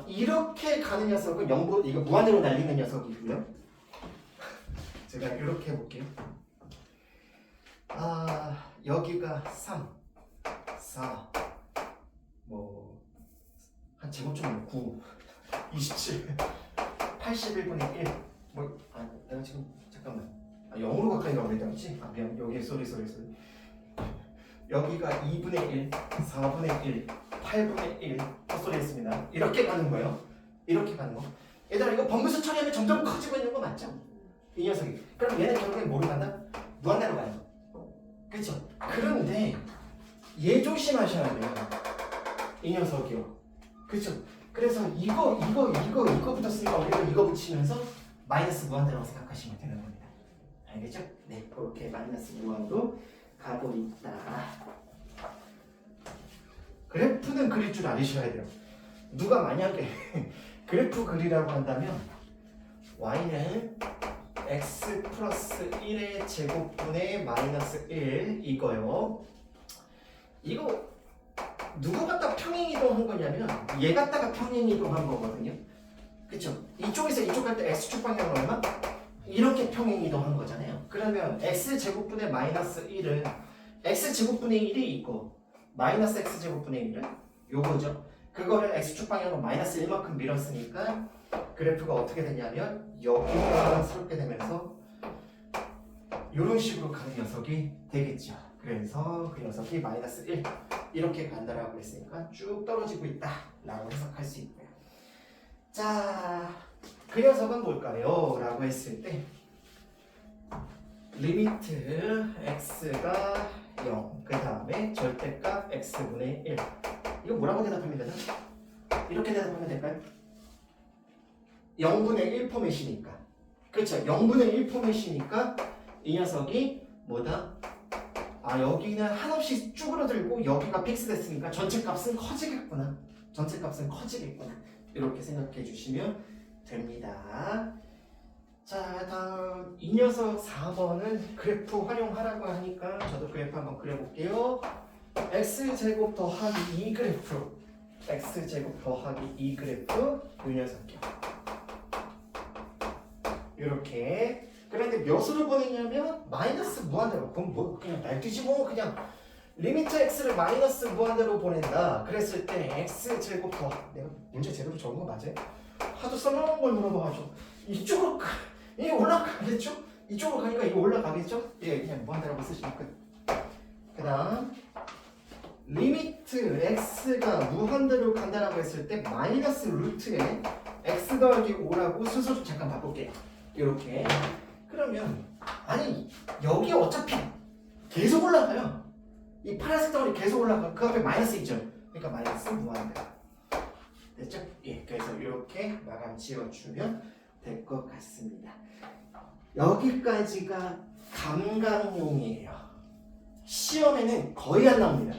이렇게 가는 녀석은 0보다 이거 무한대로 날리는 녀석이고요. 제가 이렇게 해볼게요. 여기가 3, 4, 한 제곱점 9, 27, 81분의 1. 내가 지금 잠깐만. 0으로 가까이 가고 있다지? 미안. 여기 쏘리. 여기가 2분의 1, 4분의 1, 8분의 1 헛소리 했습니다. 이렇게 가는 거예요. 이렇게 가는 거. 얘들아 이거 번분수 처리하면 점점 커지고 있는 거 맞죠? 이 녀석이. 그럼 얘는 결국엔 뭐로 간다? 무한대로 가요. 그쵸? 그런데 얘 조심하셔야 돼요. 이 녀석이요. 그쵸? 그래서 이거 붙었으니까 우리가 이거 붙이면서 마이너스 무한대라고 생각하시면 되는 겁니다. 알겠죠? 네, 그렇게 마이너스 무한으로 가고 있다. 그래프는 그릴 줄 아셔야 돼요. 누가 만약에 그래프 그리라고 한다면 y는 x 플러스 1의 제곱분의 마이너스 1 이거요. 이거 누구 갖다 평행이동한 거냐면 얘 갖다가 평행이동한 거거든요. 그쵸? 이쪽에서 이쪽 갈 때 x축 방향은 얼마? 이렇게 평행이동한 거잖아요. 그러면 x제곱분의 마이너스 1은 x제곱분의 1이 있고 마이너스 x제곱분의 1은 요거죠. 그거를 x축 방향으로 마이너스 1만큼 밀었으니까 그래프가 어떻게 되냐면 여기가 새롭게 되면서 이런 식으로 가는 녀석이 되겠죠. 그래서 그 녀석이 마이너스 1 이렇게 간다라고 했으니까 쭉 떨어지고 있다 라고 해석할 수 있고요. 자, 그 녀석은 뭘까요? 라고 했을 때 리미트 x가 0, 그 다음에 절대값 x분의 1. 이거 뭐라고 대답하면 되나? 이렇게 대답하면 될까요? 0분의 1 포맷이니까. 그렇죠? 0분의 1 포맷이니까 이 녀석이 뭐다? 여기는 한없이 쭈그러들고 여기가 픽스 됐으니까 전체 값은 커지겠구나. 이렇게 생각해 주시면 됩니다. 자, 다음 이 녀석 4번은 그래프 활용하라고 하니까 저도 그래프 한번 그려볼게요. x제곱 더하기 2 그래프, x제곱 더하기 2 그래프 이 녀석이요. 이렇게. 그런데 몇으로 보내냐면 마이너스 무한대로. 그럼 뭐 그냥 날뛰지 뭐 그냥 리미트 x를 마이너스 무한대로 보낸다. 그랬을 때 x제곱 더 내가 문제 제대로 적은 거 맞아요? 하도 써놓은 걸 물어봐가지고 이쪽으로 이게 올라가겠죠? 이쪽으로 가니까 이거 올라가겠죠? 예, 그냥 무한대라고 쓰시면 끝. 그 다음 리미트 x가 무한대로 간다라고 했을 때 마이너스 루트에 x 더하기 5라고 순서 좀 잠깐 바꿀게요. 이렇게. 그러면 아니 여기 어차피 계속 올라가요. 이 파란색 덩어리 계속 올라가. 그 앞에 마이너스 있죠. 그러니까 마이너스 무한대. 됐죠? 예, 그래서 이렇게 마감 지어주면 될 것 같습니다. 여기까지가 감각용이에요. 시험에는 거의 안 나옵니다.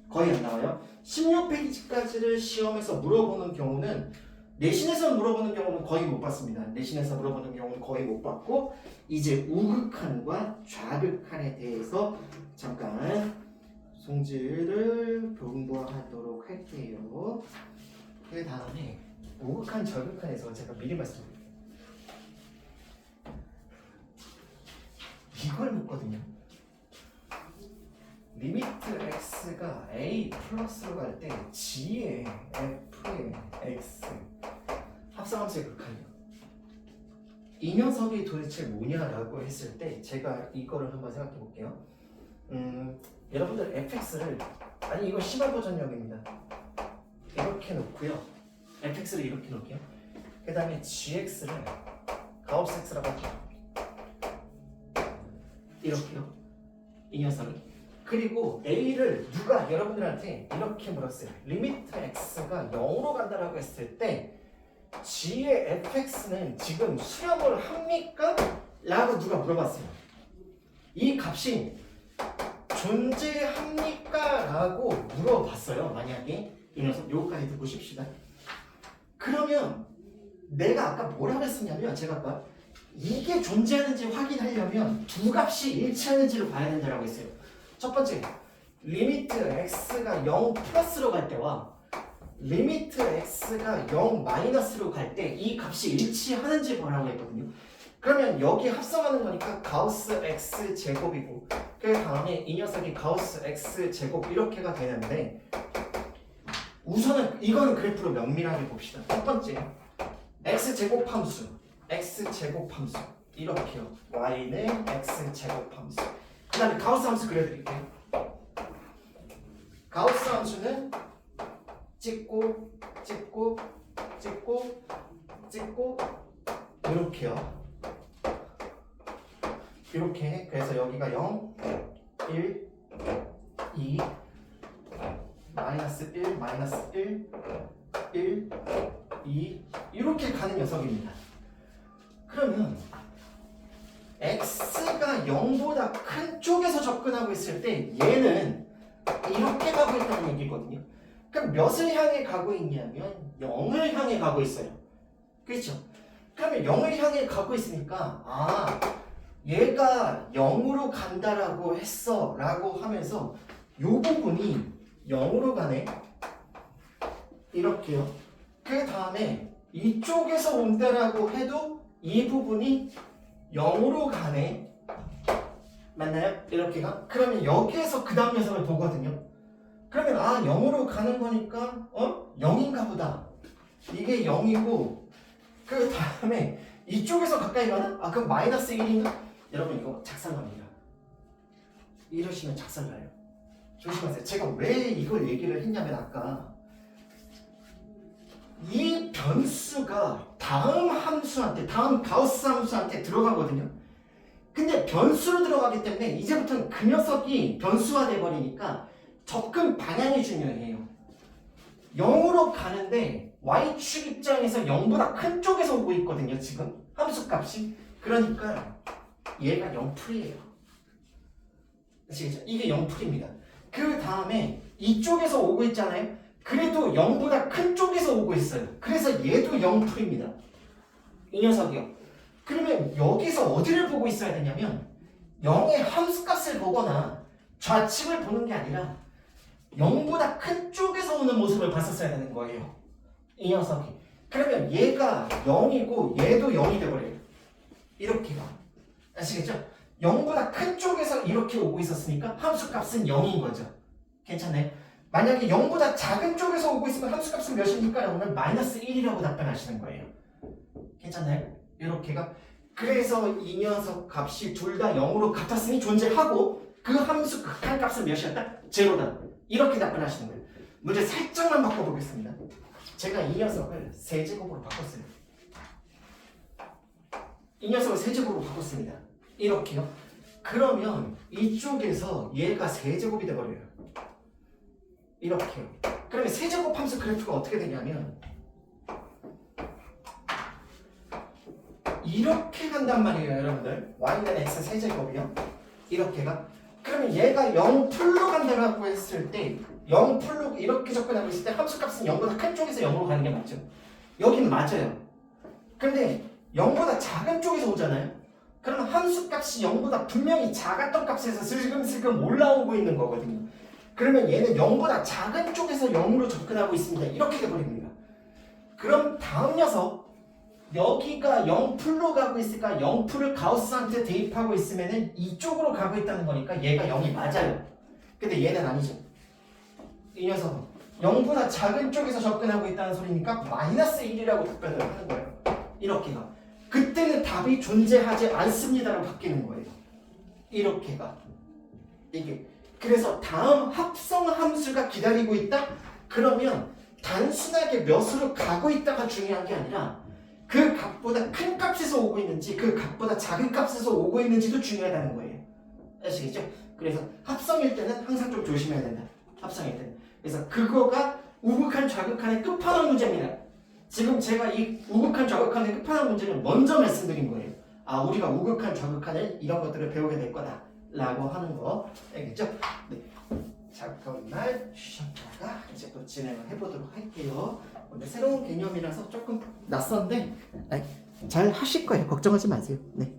거의 안 나와요. 16페이지까지를 시험에서 물어보는 경우는 내신에서 물어보는 경우는 거의 못 봤습니다. 내신에서 물어보는 경우는 거의 못 봤고 이제 우극한과 좌극한에 대해서 잠깐 송지를 공부하도록 할게요. 그 다음에 우극한, 절극한에서 제가 미리 말씀드릴게요. 이걸 묻거든요. 리미트 x가 a 플러스로 갈 때 g의 f의 x 합성함수의 극한이요. 이 녀석이 도대체 뭐냐라고 했을 때 제가 이거를 한번 생각해 볼게요. 여러분들 fx를 아니 이거 시발 버전형입니다. 이렇게 놓고요. fx를 이렇게 놓을게요. 그 다음에 gx를 가우스 x라고 할게요. 이렇게요. 이 녀석이. 그리고 a를 누가 여러분들한테 이렇게 물었어요. 리미트 x가 0으로 간다라고 했을 때 g의 fx는 지금 수렴을 합니까? 라고 누가 물어봤어요. 이 값이 존재합니까? 라고 물어봤어요. 만약에 이 녀석 요거까지 듣고 싶시다. 그러면 내가 아까 뭐라고 했었냐면 제가 아까 이게 존재하는지 확인하려면 두 값이 일치하는지를 봐야 된다고 했어요. 첫 번째, 리미트 x가 0 플러스로 갈 때와 리미트 x가 0 마이너스로 갈 때 이 값이 일치하는지 보라고 했거든요. 그러면 여기 합성하는 거니까 가우스 x 제곱이고 그 다음에 이 녀석이 가우스 x 제곱 이렇게가 되는데 우선은 이거는 그래프로 면밀하게 봅시다. 첫 번째, x 제곱 함수 이렇게요. y는 x 제곱 함수. 그 다음에 가우스 함수 그려드릴게요. 가우스 함수는 찍고 이렇게요. 이렇게. 그래서 여기가 0, 1, 2 마이너스 1, 마이너스 1, 1, 2 이렇게 가는 녀석입니다. 그러면 x가 0보다 큰 쪽에서 접근하고 있을 때 얘는 이렇게 가고 있다는 얘기거든요. 그럼 몇을 향해 가고 있냐면 0을 향해 가고 있어요. 그렇죠? 그러면 0을 향해 가고 있으니까 아 얘가 0으로 간다라고 했어 라고 하면서 요 부분이 0으로 가네. 이렇게요. 그 다음에 이쪽에서 온다라고 해도 이 부분이 0으로 가네. 맞나요? 이렇게가? 그러면 여기에서 그 다음 녀석을 보거든요. 그러면 아 0으로 가는 거니까 0인가 보다. 이게 0이고 그 다음에 이쪽에서 가까이 가나? 아 그럼 마이너스 1인가? 여러분 이거 작살납니다. 이러시면 작살나요. 조심하세요. 제가 왜 이걸 얘기를 했냐면 아까 이 변수가 다음 함수한테 다음 가우스 함수한테 들어가거든요. 근데 변수로 들어가기 때문에 이제부터는 그 녀석이 변수화 돼버리니까 접근 방향이 중요해요. 0으로 가는데 y축 입장에서 0보다 큰 쪽에서 오고 있거든요. 지금 함수값이. 그러니까 얘가 0풀이에요. 아시겠죠? 이게 0풀입니다. 그 다음에 이쪽에서 오고 있잖아요. 그래도 0보다 큰 쪽에서 오고 있어요. 그래서 얘도 0풀입니다. 이 녀석이요. 그러면 여기서 어디를 보고 있어야 되냐면 0의 함수값을 보거나 좌측을 보는 게 아니라 0보다 큰 쪽에서 오는 모습을 봤었어야 되는 거예요. 이 녀석이. 그러면 얘가 0이고 얘도 0이 돼버려요. 이렇게가. 아시겠죠? 0보다 큰 쪽에서 이렇게 오고 있었으니까 함수값은 0인 거죠. 괜찮나요? 만약에 0보다 작은 쪽에서 오고 있으면 함수값은 몇입니까? 라고 하면 마이너스 1이라고 답변하시는 거예요. 괜찮나요? 이렇게가. 그래서 이 녀석 값이 둘 다 0으로 같았으니 존재하고 그 함수 극한값은 몇이었다? 제로다. 이렇게 답변하시는 거예요. 문제 살짝만 바꿔보겠습니다. 제가 이 녀석을 세제곱으로 바꿨어요. 이 녀석을 세제곱으로 바꿨습니다. 이렇게요. 그러면 이쪽에서 얘가 세제곱이 돼버려요. 이렇게요. 그러면 세제곱 함수 그래프가 어떻게 되냐면 이렇게 간단 말이에요, 여러분들. y는 x 세제곱이요. 이렇게가. 그러면 얘가 0 풀로 간다고 했을 때 0 풀로 이렇게 접근하고 있을 때 함수값은 0보다 큰 쪽에서 0으로 가는 게 맞죠? 여긴 맞아요. 근데 0보다 작은 쪽에서 오잖아요. 그러면 함수값이 0보다 분명히 작았던 값에서 슬금슬금 올라오고 있는 거거든요. 그러면 얘는 0보다 작은 쪽에서 0으로 접근하고 있습니다. 이렇게 돼버립니다. 그럼 다음 녀석 여기가 0풀로 가고 있을까? 0풀을 가우스한테 대입하고 있으면은 이쪽으로 가고 있다는 거니까 얘가 0이 맞아요. 근데 얘는 아니죠. 이 녀석은 0보다 작은 쪽에서 접근하고 있다는 소리니까 마이너스 1이라고 답변을 하는 거예요. 이렇게가. 그때는 답이 존재하지 않습니다로 바뀌는 거예요. 이렇게가. 이게. 그래서 다음 합성 함수가 기다리고 있다? 그러면 단순하게 몇으로 가고 있다가 중요한 게 아니라 그 값보다 큰 값에서 오고 있는지 그 값보다 작은 값에서 오고 있는지도 중요하다는 거예요. 아시겠죠? 그래서 합성일 때는 항상 좀 조심해야 된다. 합성일 때는. 그래서 그거가 우극한 좌극한의 끝판왕 문제입니다. 지금 제가 이 우극한 좌극한의 끝판왕 문제를 먼저 말씀드린 거예요. 아, 우리가 우극한 좌극한을 이런 것들을 배우게 될 거다 라고 하는 거 알겠죠? 네. 잠깐만 쉬었다가 이제 또 진행을 해보도록 할게요. 오늘 새로운 개념이라서 조금 낯선데 잘 하실 거예요. 걱정하지 마세요. 네.